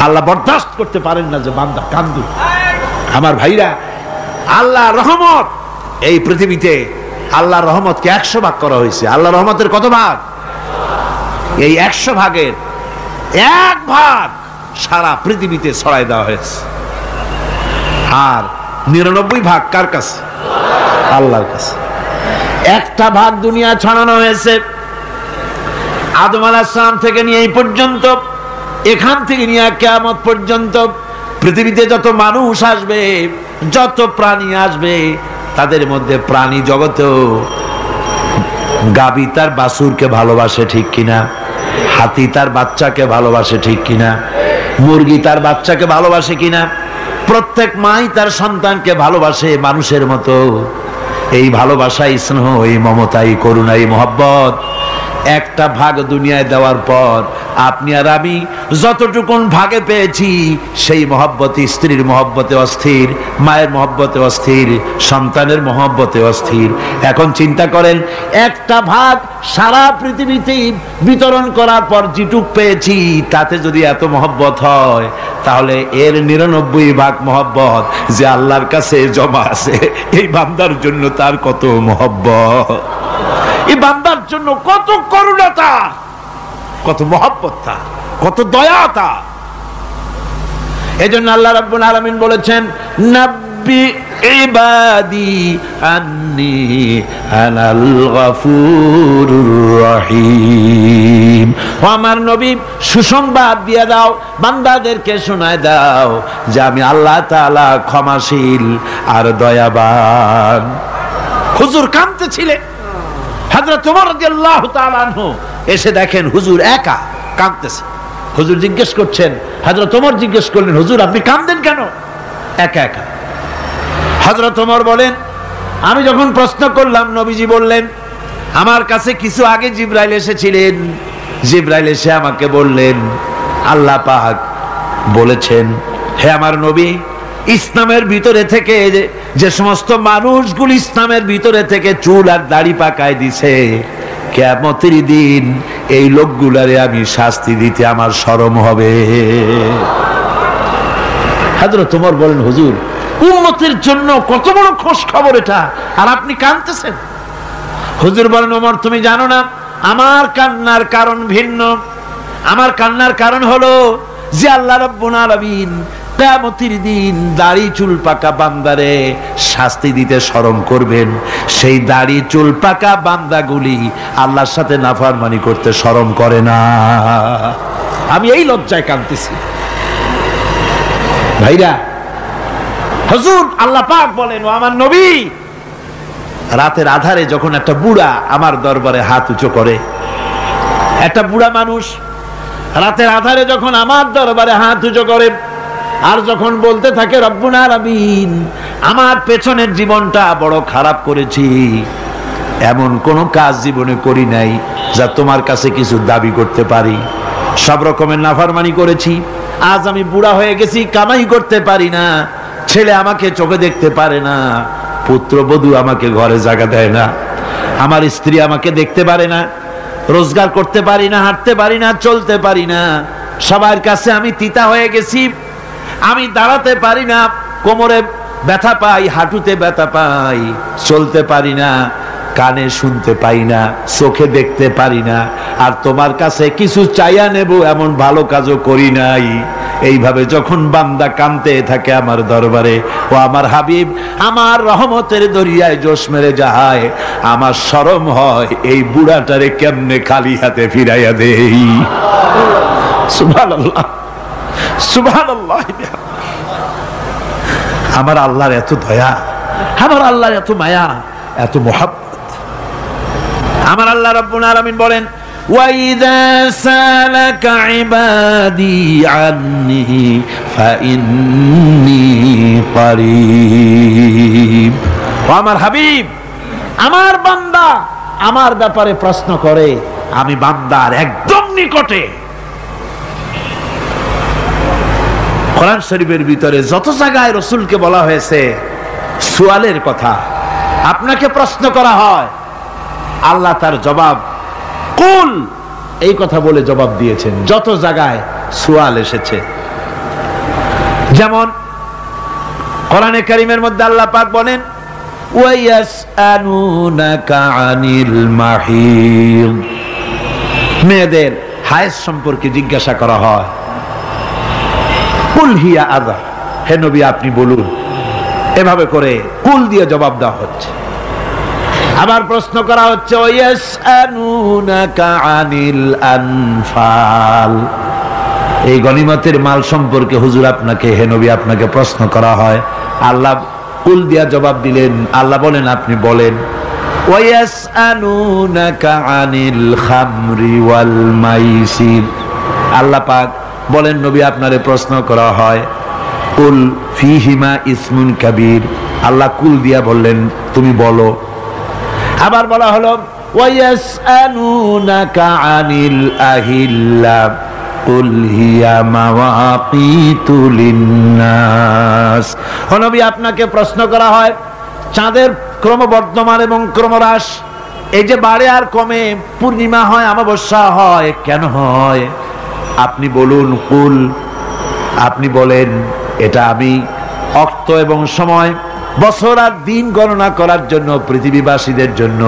আল্লাহ বরদাস্ত করতে পারেন না যে বান্দা কান্দু। আমার ভাইরা, আল্লাহ রহমত, এই পৃথিবীতে আল্লাহর রহমতকে 100 ভাগ করা হয়েছে। আল্লাহর রহমতের কত ভাগ? এই 100 ভাগের 1 ভাগ সারা পৃথিবীতে ছড়াই দেওয়া হয়েছে। আর 99 ভাগ কার কাছে? আল্লাহর কাছে। একটা ভাগ দুনিয়া ছড়ানো হয়েছে আদম আলাইহিস সালাম থেকে নিয়ে এই পর্যন্ত, এখান থেকে নিয়ে কিয়ামত পর্যন্ত পৃথিবীতে যত মানুষ আসবে, যত প্রাণী আসবে, তাদের মধ্যে প্রাণী জগতেও গাভী তার বাছুরকে ভালোবাসে ঠিক কিনা, হাতি তার বাচ্চাকে ভালোবাসে ঠিক কিনা, মুরগি তার বাচ্চাকে ভালোবাসে কিনা, প্রত্যেক মাই তার সন্তানকে ভালোবাসে মানুষের মতো। এই ভালোবাসা, স্নেহ, এই মমতা, এই করুণা, এই মহব্বত একটা ভাগ দুনিয়ায় দেওয়ার পর আপনি আর আমি যতটুকুন ভাগে পেয়েছি, সেই মহব্বতে, স্ত্রীর মহব্বতে অস্থির, মায়ের মহব্বতে অস্থির, সন্তানের মহব্বতে অস্থির। এখন চিন্তা করেন, একটা ভাগ সারা পৃথিবীতে বিতরণ করার পর যেটুক পেয়েছি, তাতে যদি এত মহব্বত হয়, তাহলে এর 99 ভাগ মহব্বত যে আল্লাহর কাছে জমা আছে, এই বান্দার জন্য তার কত মহব্বত, এই বান্দার জন্য কত করুণা তার, কত মহব্বত তার, কত দয়া তার। এজন্য আল্লাহ রাব্বুল আলামিন বলেছেন, নাব্বি ইবাদি আন্নি আনাল গফুরুর রহিম। ও আমার নবী, সুসংবাদ দিয়ে দাও, বান্দাদেরকে শোনায় দাও যে আমি আল্লাহ তাআলা ক্ষমাশীল আর দয়াবান। হুজুর কাঁদতেছিলেন, হযরত ওমর রাদিয়াল্লাহু তাআলা আনহু এসে দেখেন হুজুর একা কাঁদতেছে। হুজুর জিজ্ঞেস করছেন, হযরত ওমর জিজ্ঞেস করলেন, হুজুর আপনি কাঁদেন কেন একা একা? হযরত ওমর বলেন, আমি যখন প্রশ্ন করলাম, নবীজি বললেন, আমার কাছে কিছু আগে জিবরাইল এসেছিলেন। জিবরাইল এসে আমাকে বললেন, আল্লাহ পাক বলেছেন, হে আমার নবী, ইসলামের ভিতরে থেকে যে সমস্ত মানুষগুলো ইসলামের ভিতরে থেকে চুল আর দাড়ি পাকায় দিছে, কিয়ামতের দিন এই লোকগুলারে আমি শাস্তি দিতে আমার শরম হবে। হযরত ওমর বলেন, হুজুর উম্মতের জন্য কত বড় খোঁজ খবর এটা, আর আপনি কাঁদতেছেন। হুজুর বলেন, ওমর তুমি জানো না, আমার কান্নার কারণ ভিন্ন। আমার কান্নার কারণ হলো যে আল্লাহ রাব্বুল আলামিন কিয়ামতের দিন দাড়ি চুল পাকা বান্দারে শাস্তি দিতে শরম করবেন। সেই দাড়ি চুল পাকা বান্দাগুলি আল্লাহর সাথে নাফরমানি করতে শরম করে না। আমি এই লজ্জায় কাঁদতেছি। ভাইরা, হুজুর আল্লাহ পাক বলেন, ও আমার নবী, রাতের আধারে যখন একটা বুড়া আমার দরবারে হাত উঁচু করে, একটা বুড়া মানুষ রাতের আধারে যখন আমার দরবারে হাত উঁচু করে, আর যখন বলতে থাকে, রব্বুল আলামিন আমার পেছনের জীবনটা বড় খারাপ করেছি, এমন কোন কাজ জীবনে করি নাই যা তোমার কাছে কিছু দাবি করতে পারি, সব রকমের নাফরমানি করেছি, আজ আমি বুড়া হয়ে গেছি, কামাই করতে পারি না, ছেলে আমাকে চোখে দেখতে পারে না, পুত্রবধূ আমাকে ঘরে জায়গা দেয় না, আমার স্ত্রী আমাকে দেখতে পারে না, রোজগার করতে পারি না, হাঁটতে পারি না, চলতে পারি না, সবার কাছে আমি তিতা হয়ে গেছি, আমি দাঁড়াতে পারি না, কোমরে ব্যথা পাই, হাঁটুতে ব্যথা পাই, চলতে পারি না, কানে শুনতে পাই না, চোখে দেখতে পারি না, আর তোমার কাছে কিছু চাইয়া নেব এমন ভালো কাজও করি নাই। এইভাবে যখন বান্দা কাঁদতে থাকে আমার দরবারে, ও আমার হাবিব আমার রহমতের দরিয়ায় জোশ মেরে যায়, আমার শরম হয় এই বুড়াটারে কেমনে খালি হাতে ফিরাইয়া দেই। সুবহানাল্লাহ, সুবহানাল্লাহ। আমার আল্লাহর এত দয়া, আমার আল্লাহর এত মায়া, এত মহব্বত। আমার আল্লাহ রাব্বুল আলামিন বলেন, وَإِذَا سَأَلَكَ عِبَادِي عَنِّي فَإِنِّي قَرِيبٌ। আমার হাবিব, আমার বান্দা আমার ব্যাপারে প্রশ্ন করে, আমি বান্দার একদম নিকটে। কোরআন শরীফের ভিতরে যত জায়গায় রাসূলকে বলা হয়েছে সুয়ালের কথা, আপনাকে প্রশ্ন করা হয়, আল্লাহ তার জবাব কুল এই কথা বলে জবাব দিয়েছেন। যত জায়গায় সুয়াল এসেছে, যেমন কোরআনে কারীমের মধ্যে আল্লাহ পাক বলেন, ওয়ায়াসআলুনাকা আনিল মাহিদ, মেয়েদের হায়েজ সম্পর্কে জিজ্ঞাসা করা হয়, কুল হিয়া আযা, হে নবী আপনি বলুন। এভাবে করে কুল দিয়ে জবাব দেওয়া হচ্ছে। আবার প্রশ্ন করা হচ্ছে, ওয়ায়াসআলুনাকা আনিল আনফাল, এই গনিমতের মাল সম্পর্কে হুজুর আপনাকে, হে নবী আপনাকে প্রশ্ন করা হয়। আল্লাহ কুল দিয়া জবাব দিলেন, আল্লাহ বলেন আপনি বলেন। ওয়ায়াসআলুনাকা আনিল খামরি ওয়াল মাইসির, আল্লাহ পাক বলেন নবী আপনারে প্রশ্ন করা হয়, কুল ফীহিমা ইসমুন কাবীর, আল্লাহ কুল দিয়া বললেন তুমি বলো। আবার বলা হলো, ওয়ায়াসআলুনাকা আনিল আহিল্লা কুল হিয়া মাওয়াকিতু লিন্নাস, ও নবী আপনাকে প্রশ্ন করা হয় চাঁদের ক্রমবর্ধমান এবং ক্রমহ্রাস, এই যে বাড়ে আর কমে, পূর্ণিমা হয় অমাবস্যা হয়, কেন হয় আপনি বলুন। কুল, আপনি বলেন এটা আমি অক্ত এবং সময়, বছর আর দিন গণনা করার জন্য পৃথিবীবাসীদের জন্য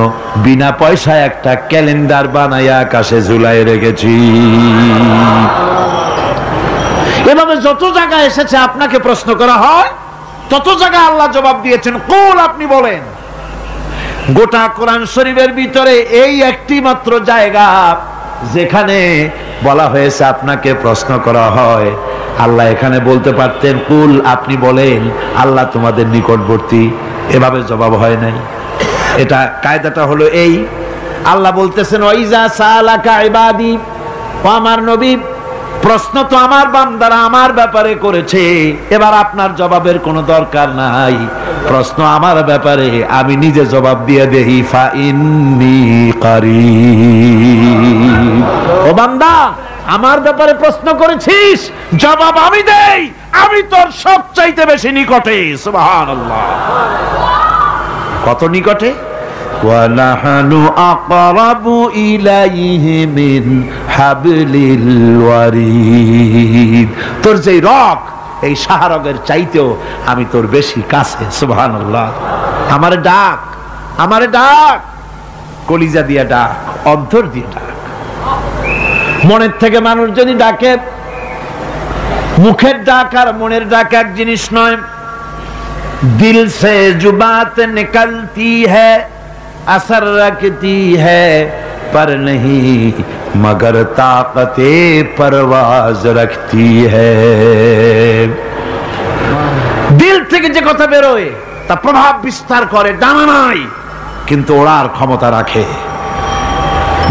বিনা পয়সায় একটা ক্যালেন্ডার বানাইয়া আকাশে ঝুলাই রেখেছি। এভাবে যত জায়গায় এসেছে আপনাকে প্রশ্ন করা হয়, তত জায়গায় আল্লাহ জবাব দিয়েছেন কুল আপনি বলেন। গোটা কোরআন শরীফের ভিতরে এই একটি মাত্র জায়গা যেখানে বলা হয়েছে আপনাকে প্রশ্ন করা হয়, আল্লাহ এখানে বলতে পারতেন কুল আপনি বলেন, আল্লাহ তোমাদের নিকটবর্তী, এভাবে জবাব হয় নাই। এটা কায়দাটা হলো এই, আল্লাহ বলতেছেন ওয়াইজা সালাকা ইবাদি, ও আমার নবী প্রশ্ন তো আমার বান্দারা আমার ব্যাপারে করেছে, এবার আপনার জবাবের কোনো দরকার নাই, প্রশ্ন আমার ব্যাপারে আমি নিজে জবাব দিয়ে দেই, ফা ইন্নী কারীব, ও বান্দা আমার ব্যাপারে প্রশ্ন করেছিস, জবাব আমি দেই, আমি তোর সবচাইতে বেশি নিকটে। সুবহানাল্লাহ, কত নিকটে? ওয়ানাহানু আকরাবু ইলাইহি মিন হাবলিল ওয়ারিদ, তোর যে রগ এই শাহরগের চাইতেও আমি তোর বেশি কাছে। সুবহানাল্লাহ, আমারে ডাক, আমারে ডাক, কলিজা দিয়া ডাক, অন্তর দিয়ে ডাক। মনের থেকে মানুষ যদি ডাকে, মুখের ডাক আর মনের ডাক এক জিনিস নয়। দিল সে জুবাত নিকলতি হ্যায়, असर रखती है पर नहीं मगर ताकते परवाज रखती है। দিল থেকে যে কথা বেরোয় তা প্রভাব বিস্তার করে, ডানা নাই কিন্তু ওড়ার ক্ষমতা রাখে।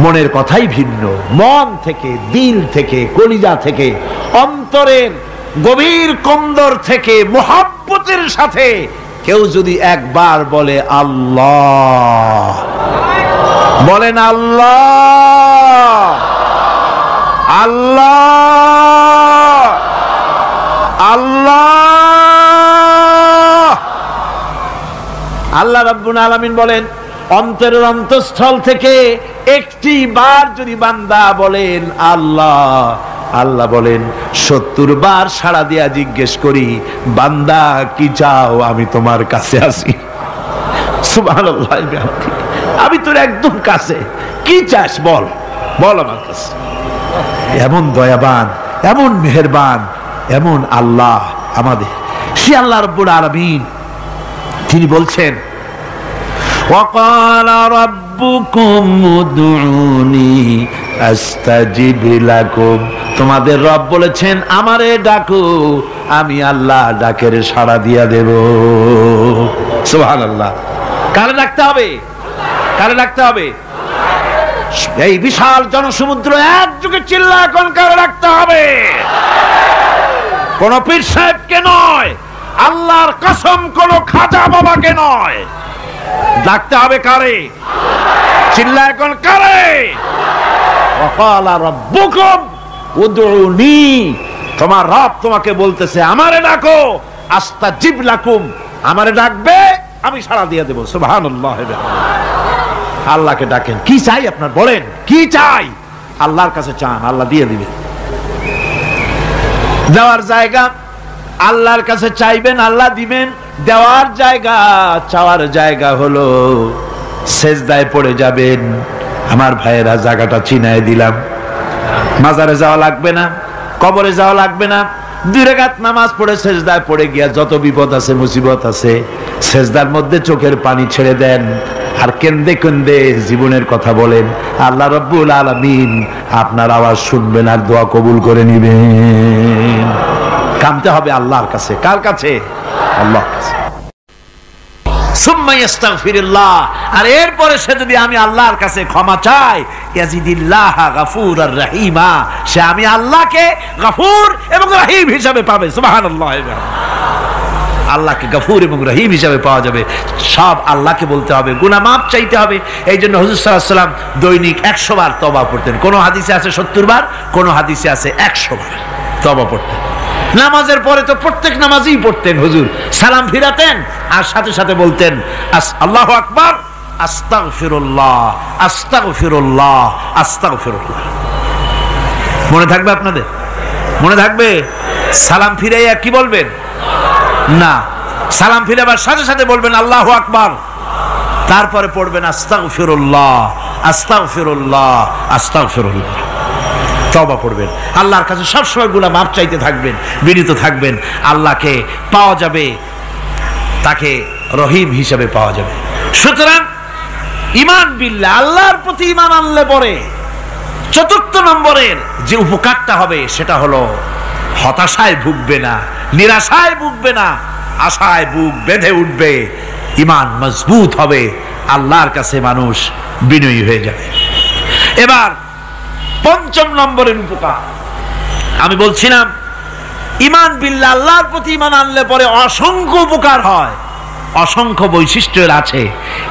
মনের কথাই ভিন্ন, মন থেকে, দিল থেকে, কলিজা থেকে, অন্তরের গভীর কন্দর থেকে মুহাব্বতের সাথে কেউ যদি একবার বলে আল্লাহ, বলেন আল্লাহ, আল্লাহ, আল্লাহ, আল্লাহ রাব্বুল আলামিন বলেন, অন্তরের অন্তঃস্থল থেকে একটি বার যদি বান্দা বলেন আল্লাহ, আল্লাহ বলেন 70 বার সাড়া দিয়া জিজ্ঞেস করি, বান্দা কি চাও, আমি তোমার কাছে আছি। সুবহানাল্লাহ, আমি তোর একদম কাছে, কি চাস বল, বল আমার কাছে। এমন দয়াবান, এমন মেহেরবান, এমন আল্লাহ আমাদের। সে আল্লাহ রাব্বুল আলামিন তিনি বলছেন, وقال ربكم ادعوني استجب لكم, তোমাদের রব বলেছেন আমারে ডাকো, আমি আল্লাহ ডাকের সাড়া দিয়া দেব। সুবহানাল্লাহ। কারে ডাকতে হবে? কারে ডাকতে হবে? এই বিশাল জনসমুদ্র একযোগে চিল্লা এখন কারে ডাকতে হবে? কোন পীর সাহেবকে নয়, আল্লাহর কসম কোন খাজা বাবাকে নয়, ডাকতে হবে কারে? চিল্লা এখন কারে? ওয়াকালা রাব্বুকুম উদউনি, তোমার রব তোমাকে বলতেছে আমারে ডাকো, আস্তাজিব লাকুম, আমারে ডাকবে আমি সাড়া দিয়ে দেব। সুবহানাল্লাহ। আল্লাহকে ডাকেন, কি চাই আপনার বলেন, কি চাই? আল্লাহর কাছে চান, আল্লাহ দিয়ে দিবেন। দেওয়ার জায়গা আল্লাহর কাছে চাইবেন, আল্লাহ দিবেন। দেওয়ার জায়গা, চাওয়ার জায়গা হলো সেজদায় পড়ে যাবেন। আমার ভাইয়েরা, জায়গাটা চিনায় দিলাম। মাজারে যাওয়া লাগবে না, কবরে যাওয়া লাগবে না। 2 রাকাত নামাজ পড়ে সেজদায় পড়ে গিয়া যত বিপদ আছে, মুসিবত আছে, সেজদার মধ্যে চোখের পানি ছেড়ে দেন, আর কেন্দে কেন্দে জীবনের কথা বলেন। আল্লাহ রাব্বুল আলামিন আপনার আওয়াজ শুনবেন আর দোয়া কবুল করে নিবেন। কামতে হবে আল্লাহর কাছে। কার কাছে? আল্লাহর কাছে। সুম্মা ইস্তাগফিরুল্লাহ, আর এরপরে সে যদি আমি আল্লাহর কাছে ক্ষমা চাই, ইয়াজিদিল্লাহ গফুরার রহিমা, সে আমি আল্লাহকে গফুর এবং রহিম হিসাবে পাবে। সুবহানাল্লাহ। আল্লাহকে গফুর এবং রহিম হিসাবে পাওয়া যাবে। সব আল্লাহকে বলতে হবে, গুনাহ মাফ চাইতে হবে। এই জন্য হুজুর সাল্লাল্লাহু আলাইহি ওয়াসাল্লাম দৈনিক 100 বার তওবা পড়তেন। কোন হাদিসে আছে 70 বার, কোন হাদিসে আছে 100 বার তওবা পড়তেন। নামাজের পরে তো প্রত্যেক নামাজই পড়তেন হুজুর, সালাম ফিরাতেন আর সাথে সাথে বলতেন আল্লাহু আকবার, আস্তাগফিরুল্লাহ, আস্তাগফিরুল্লাহ, আস্তাগফিরুল্লাহ। মনে থাকবে আপনাদের? মনে থাকবে? সালাম ফিরাইয়া কি বলবেন? না, সালাম ফিরাবার সাথে সাথে বলবেন আল্লাহু আকবার, তারপরে পড়বেন আস্তাগফিরুল্লাহ, আস্তাগফিরুল্লাহ, আস্তাগফিরুল্লাহ। তওবা পড়বেন, আল্লাহর কাছে সবসময় গুনাহ মাফ চাইতে থাকবেন, বিনীত থাকবেন। আল্লাহকে পাওয়া যাবে, তাকে রহিম হিসেবে পাওয়া যাবে। সুতরাং ঈমান বিল্লাহ, আল্লাহর প্রতি ঈমান আনলে পরে 4 নম্বরের যে উপকারটা হবে সেটা হলো হতাশায় ভুগবে না, নিরাশায় ভুগবে না, আশায় বুক বেঁধে উঠবে, ঈমান মজবুত হবে, আল্লাহর কাছে মানুষ বিনয়ী হয়ে যাবে। এবার 5 নম্বরের উপকার আমি বলছিলাম, ঈমান বিল্লাহ, আল্লাহর প্রতি ঈমান আনলে পরে অসংখ্য উপকার হয়, অসংখ্য বৈশিষ্ট্য আছে।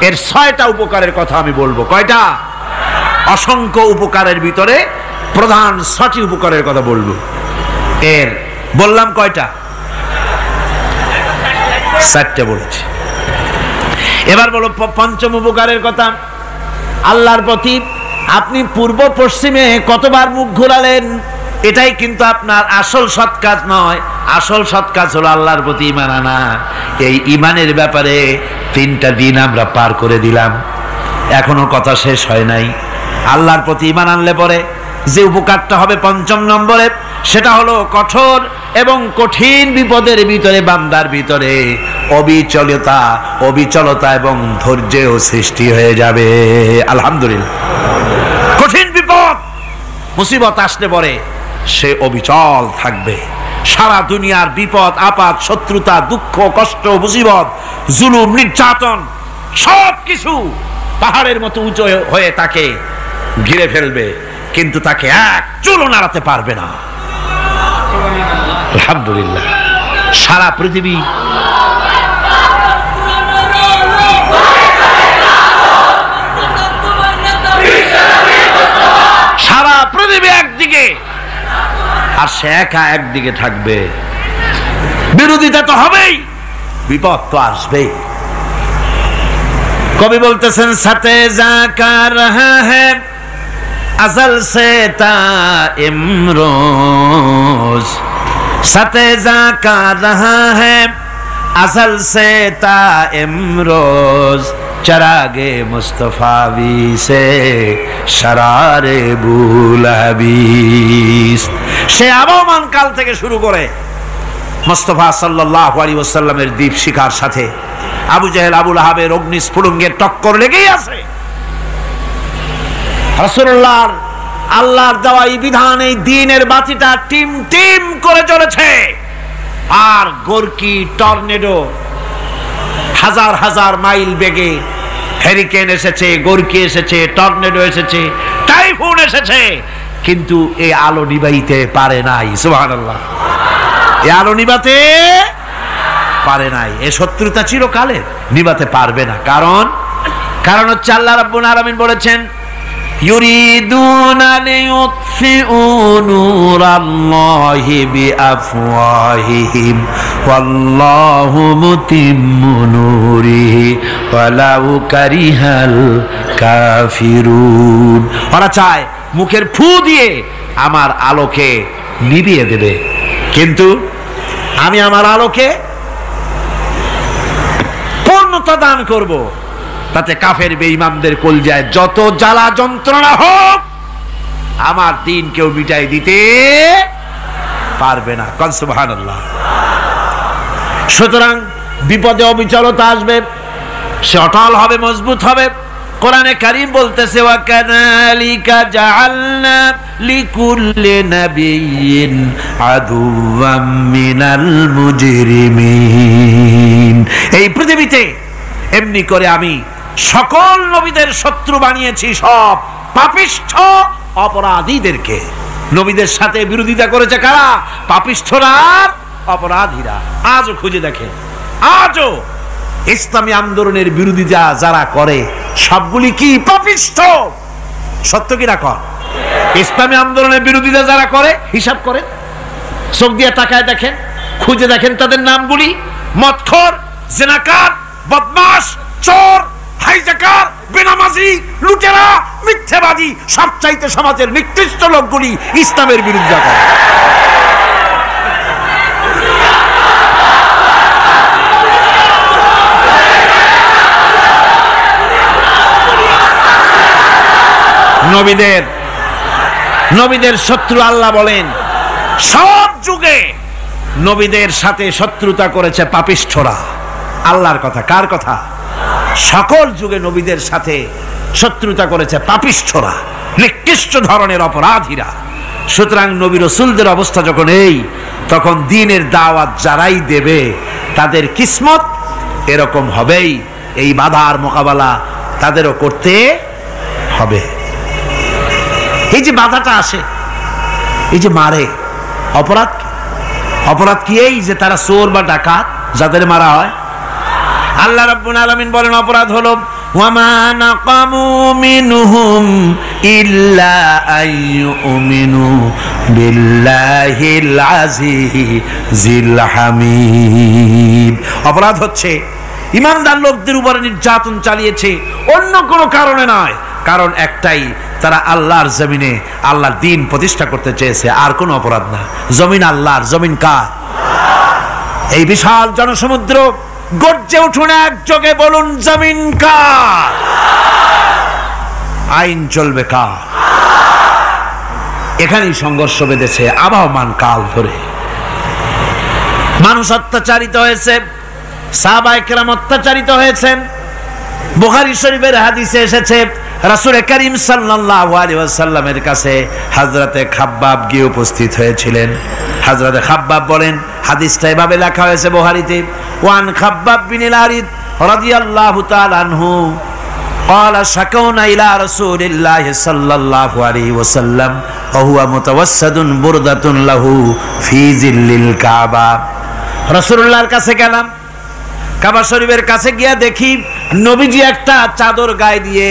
এর 6টা উপকারের কথা আমি বলবো। কয়টা? অসংখ্য উপকারের ভিতরে প্রধান 6টি উপকারের কথা বলবো। এর বললাম কয়টা? 4টে বলেছি। এবার বলো 5ম উপকারের কথা। আল্লাহর প্রতি আপনি পূর্ব পশ্চিমে কতবার মুখ ঘোরালেন, এটাই কিন্তু আপনার আসল সৎ কাজ নয়। আসল সৎ কাজ হলো আল্লাহর প্রতি ঈমান আনা। এই ঈমানের ব্যাপারে 3টা দিন আমরা পার করে দিলাম, এখনো কথা শেষ হয় নাই। আল্লাহর প্রতি ঈমান আনলে পরে যে উপকারটা হবে 5ম নম্বরে, সেটা হলো কঠোর এবং কঠিন বিপদের ভিতরে বান্দার ভিতরে অবিচলতা এবং ধৈর্যের সৃষ্টি হয়ে যাবে। আলহামদুলিল্লাহ। কঠিন বিপদ মুসিবত আসলে পরে সে অবিচল থাকবে। সারা দুনিয়ার বিপদ আপদ, শত্রুতা, দুঃখ, কষ্ট, মুসিবত, জুলুম, নির্যাতন সবকিছু পাহাড়ের মতো উঁচু হয়ে তাকে ঘিরে ফেলবে, কিন্তু তাকে এক চুলও নাড়াতে পারবে না। আলহামদুলিল্লাহ। সারা পৃথিবী একদিকে আর সে একা একদিকে থাকবে। বিরোধিতা তো হবেই, বিপদ তো আসবেই। कवि बोलतेছেন साथे जाका रहा है अजल से ता इमरोज, साथे जाका रहा है अजल से ता इमरोज, चरागे मुस्तफावी से शरारे बुलहबीस। সে আবহমান কাল থেকে শুরু করে মুস্তাফা সাল্লাল্লাহু আলাইহি ওয়াসাল্লামের দীপ শিখার সাথে আবু জাহেল আবু লাহাবের অগ্নিস্ফুলিঙ্গের টক্কর লেগেই আছে। রাসূলুল্লাহর আল্লাহর দেওয়া এই বিধান, এই দ্বীনের বাতিটা টিম টিম করে জ্বলেছে। আর গোরকি টর্নেডো হাজার হাজার মাইল বেগে হেরিকেন এসেছে, গোরকি এসেছে, টর্নেডো এসেছে, টাইফুন এসেছে, কিন্তু এই আলো নিবাইতে পারে নাই। সুবহানাল্লাহ, এই আলো নিবাতে পারে নাই। এই শত্রুতা চিরকালের, নিবাতে পারবে না। কারণ হচ্ছে আল্লাহ রাব্বুল আলামিন বলেছেন ইউরিদুনা লিইউতফিউ নূরাল্লাহি বিআফওয়াহিহিম ওয়াল্লাহু মুতিম্মু নূরিহি ওয়ালাউ কারিহাল কাফিরুন। ওরা চায় মুখের ফু দিয়ে আমার আলোকে নিভিয়ে দেবে, কিন্তু আমি আমার আলোকে পূর্ণতা দান করব, তাতে কাফের বেঈমানদের কলজায় যত জ্বালা যন্ত্রণা হোক আমার দ্বীন কেউ মিটাই দিতে পারবে না। কোন সুবহানাল্লাহ। সুতরাং বিপদে অবিচলতা আসবে, সে অটল হবে, মজবুত হবে। কোরআনে কারীম বলতেছে ওয়া কাযালিকা জাআলনা লিকুল্লি নাবিয়্যিন আদুওয়াম মিনাল মুজরিমিন। এই পৃথিবীতে এমনি করে আমি সকল নবীদের শত্রু বানিয়েছি, সব পাপিষ্ঠ অপরাধীদেরকে। নবীদের সাথে বিরোধিতা করেছে কারা? পাপিষ্ঠরা আর অপরাধীরা। আজও খুঁজে দেখেন, আজও ইসলামী আন্দোলনের বিরোধিতা যারা করে সবগুলি কি পাপিষ্ঠ? সত্য কি না কর? ইসলামী আন্দোলনের বিরোধিতা যারা করে হিসাব করে চোখ দিয়ে তাকায় দেখেন, খুঁজে দেখেন তাদের নামগুলি। মদখোর, জিনাকার, বদমাশ, চোর, হাইজাকার, বেনামাজি, লুটেরা, মিথ্যাবাদী, সবচাইতে সমাজের নিকৃষ্ট লোকগুলি ইসলামের বিরোধিতা করে। নবীদের শত্রু আল্লাহ বলেন সব যুগে নবীদের সাথে শত্রুতা করেছে পাপিষ্ঠরা। আল্লাহর কথা, কার কথা? সকল যুগে নবীদের সাথে শত্রুতা করেছে পাপিষ্ঠরা, নিকৃষ্ট ধরনের অপরাধীরা। সুতরাং নবী রাসূলদের অবস্থা যখন এই, তখন দ্বীনের দাওয়াত যারাই দেবে তাদের কিসমত এরকম হবেই। এই বাধার মোকাবেলা তাদেরও করতে হবে। এই যে বাধাটা আসে, এই যে মারে, অপরাধ কি? এই যে তারা চোর বা ডাকাত যাদের মারা হয়। আল্লাহ রাব্বুল আলামিন বলেন অপরাধ হলো ওয়ামা নাকামু মিনহুম ইল্লা আইয়ুমিনু বিল্লাহিল আজিজিল হামিদ। অপরাধ হচ্ছে ঈমানদার লোকদের উপরে নির্যাতন চালিয়েছে, অন্য কোনো কারণে নয়। কারণ একটাই, তারা আল্লাহর জমিনে আল্লাহর দ্বীন প্রতিষ্ঠা করতে চেয়েছে, আর কোনো অপরাধ না। জমিন আল্লাহর, জমিন কার? এই বিশাল জনসমুদ্র গর্জে উঠুন একযোগে, বলুন জমিন কার? আইন চলবে কার? এখানেই সংঘর্ষ বেঁধেছে আবহমান কাল ধরে। মানুষ অত্যাচারিত হয়েছে, সাহাবায়ে কেরাম অত্যাচারিত হয়েছেন। বুখারী শরীফের হাদিসে এসেছে রাসূল করিম সাল্লাল্লাহু আলাইহি ওয়াসাল্লামের কাছে হযরতে খাব্বাব গিয়ে উপস্থিত হয়েছিলেন। হযরতে খাব্বাব বলেন, হাদিসটা এভাবে লেখা হয়েছে বুখারীতে, ওয়ান খাব্বাব বিন আরিদ রাদিয়াল্লাহু তাআলা আনহু قال شكونا الى رسول الله صلى الله عليه وسلم وهو متوسد بردة له في ظل الكعبة। রাসূলুল্লাহর কাছে গেলাম, কাবা শরীফের কাছে গিয়ে দেখি নবীজি একটা চাদর গায়ে দিয়ে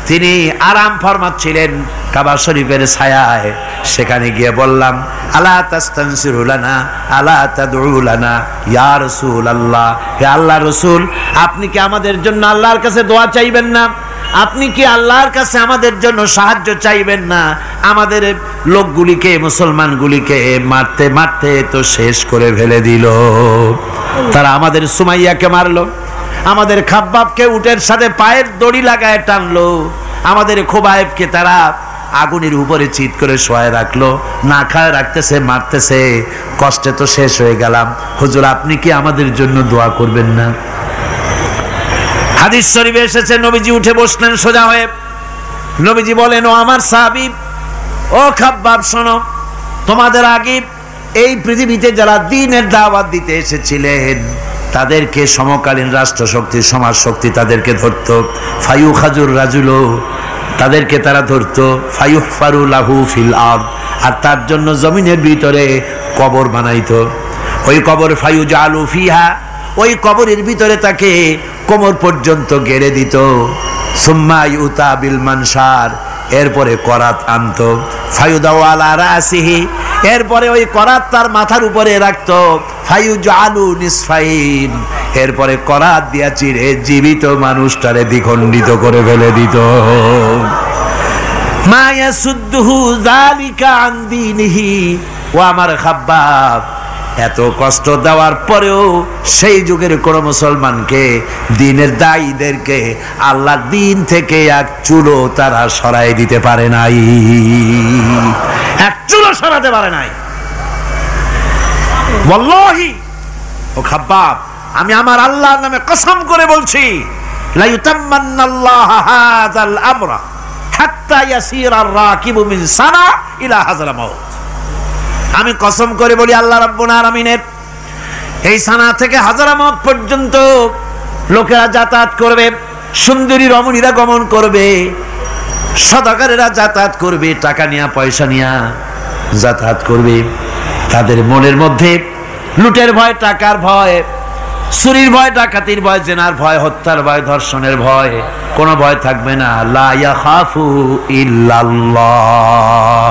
তিনি আরাম ফরমাচ্ছিলেন কাবা শরীফের ছায়ায়। সেখানে গিয়ে বললাম, আলা তাস্তানসিরু লানা আলা তাদউ লানা ইয়া রাসূলুল্লাহ, হে আল্লাহর রাসূল, আপনি কি আমাদের জন্য আল্লাহর কাছে দোয়া চাইবেন না? আপনি কি আল্লাহর কাছে আমাদের জন্য সাহায্য চাইবেন না? আমাদের লোকগুলিকে, মুসলমানগুলিকে মারতে মারতে তো শেষ করে ফেলে দিল। তারা আমাদের সুমাইয়াকে মারলো, আমাদের খাব্বাবকে উটের সাথে পায়ের দড়ি লাগায় টানলো, আমাদের খোবায়েবকে তারা আগুনের উপরে চিৎ করে শোয়ায় রাখলো, না খায় রাখতেছে, মারতেছে, কষ্টে তো শেষ হয়ে গেলাম। হুজুর, আপনি কি আমাদের জন্য দোয়া করবেন না? হাদিস শরীফে এসেছে, নবীজি উঠে বসলেন সোজা হয়ে। নবীজি বলেন, ও আমার সাহাবী, ও খাব্বাব, শোনো, তোমাদের আগে এই পৃথিবীতে যারা দ্বীনের দাওয়াত দিতে এসেছিলেন তাদেরকে সমকালীন রাষ্ট্রশক্তি, সমাজ শক্তি তাদেরকে ধরত। ফায়ু খাজুর রাজুলো, তাদেরকে তারা ধরত। ফায়ুহফারু লাহু ফিল আরদ, আর তার জন্য জমিনের ভিতরে কবর বানাইতো। ওই কবর ফায়ু জালু ফিহা, ওই কবরের ভিতরে তাকে কোমর পর্যন্ত গেড়ে দিত। সুম্মা ইউতা বিল মানসার, এরপরে করাত আনতো। ফায়ুদাউ আলা রাসিহি, এরপরে ওই করাত তার মাথার উপরে রাখতো। ফায়ুজালু নিসফাইন, এরপরে করাত দিয়া চিরে জীবিত মানুষটারে দ্বিখণ্ডিত করে ফেলে দিত। মা ইয়াসুদ্দুহু যালিকা আন দীনিহি, ও আমার খাব্বাব, এত কষ্ট দেওয়ার পরেও সেই যুগের কোন মুসলমানকে, দ্বীনের দায়ীদেরকে আল্লাহর দ্বীন থেকে এক চুলো তারা সরাই দিতে পারে নাই, এক চুলো সরাতে পারে নাই। ওয়াল্লাহি, ও খাব্বাব, আমি আমার আল্লাহর নামে কসম করে বলছি, লা ইউতাম্মান্নাল্লাহু হাযাল আমরা হাত্তা ইয়াসিরা আর-রাকিবু মিন সানা ইলা হাযরামাউত। আমি কসম করে বলি, আল্লাহ রাব্বুল আলামিনের এই সানা থেকে হাজারামাউত পর্যন্ত লোকেরা যাতায়াত করবে, সুন্দরী রমণীরা গমন করবে, সদাগরেরা যাতায়াত করবে, টাকা নিয়া পয়সা নিয়া যাতায়াত করবে। তাদের মনের মধ্যে লুটের ভয়, টাকার ভয়, চুরির ভয়, ডাকাতির ভয়, জেনার ভয়, হত্যার ভয়, ধর্ষণের ভয়, কোনো ভয় থাকবে না। লা ইয়াখাফু ইল্লাল্লাহ,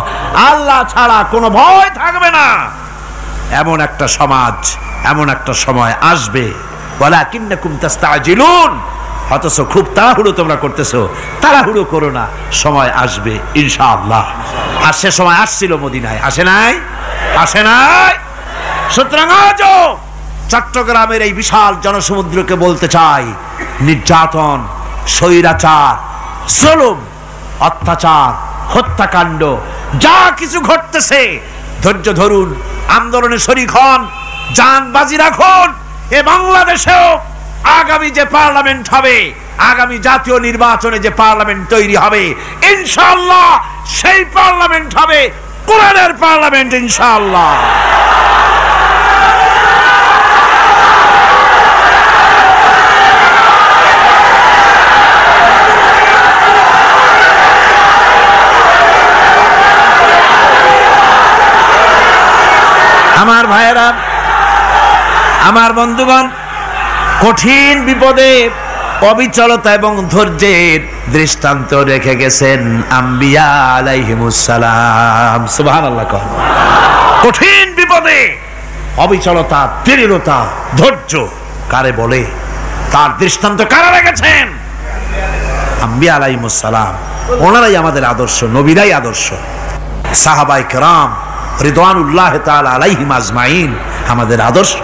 আল্লাহ ছাড়া কোনো ভয় থাকবে না। এমন একটা সমাজ, এমন একটা সময় আসবে। ওয়ালাকিন্নাকুম তাস্তাজিলুন, অথচ খুব তাড়াহুড়ো তোমরা করতেছো। তাড়াহুড়ো করো না, সময় আসবে ইনশাআল্লাহ। আর সে সময় আসছিল মদিনায়, আসে নাই? আসে নাই? সুতরাং আজও চট্টগ্রামের এই বিশাল জনসমুদ্রকে বলতে চাই, নির্যাতন, স্বৈরাচার, জুলুম, অত্যাচার, হত্যাকাণ্ড যা কিছু ঘটতেছে, ধৈর্য ধরুন, আন্দোলনে শরীক হন, জান বাজি রাখুন। এ বাংলাদেশেও আগামী যে পার্লামেন্ট হবে, আগামী জাতীয় নির্বাচনে যে পার্লামেন্ট তৈরি হবে, ইনশাআল্লাহ সেই পার্লামেন্ট হবে কোরআনের পার্লামেন্ট ইনশাআল্লাহ। আমার ভাইয়েরা, আমার বন্ধুগণ, কঠিন বিপদে অবিচলতা এবং ধৈর্যের দৃষ্টান্ত রেখে গেছেন আম্বিয়া আলাইহিমুস সালাম। সুবহানাল্লাহ। কঠিন বিপদে অবিচলতা, দৃঢ়তা, ধৈর্য কারে বলে, তার দৃষ্টান্ত কারা রেখেছেন? আম্বিয়া আলাইহিমুস সালাম। ওনারাই আমাদের আদর্শ, নবীরাই আদর্শ। সাহাবায়ে কেরাম রিদওয়ানুল্লাহ তাআলা আলাইহিম আজমাইন আমাদের আদর্শ।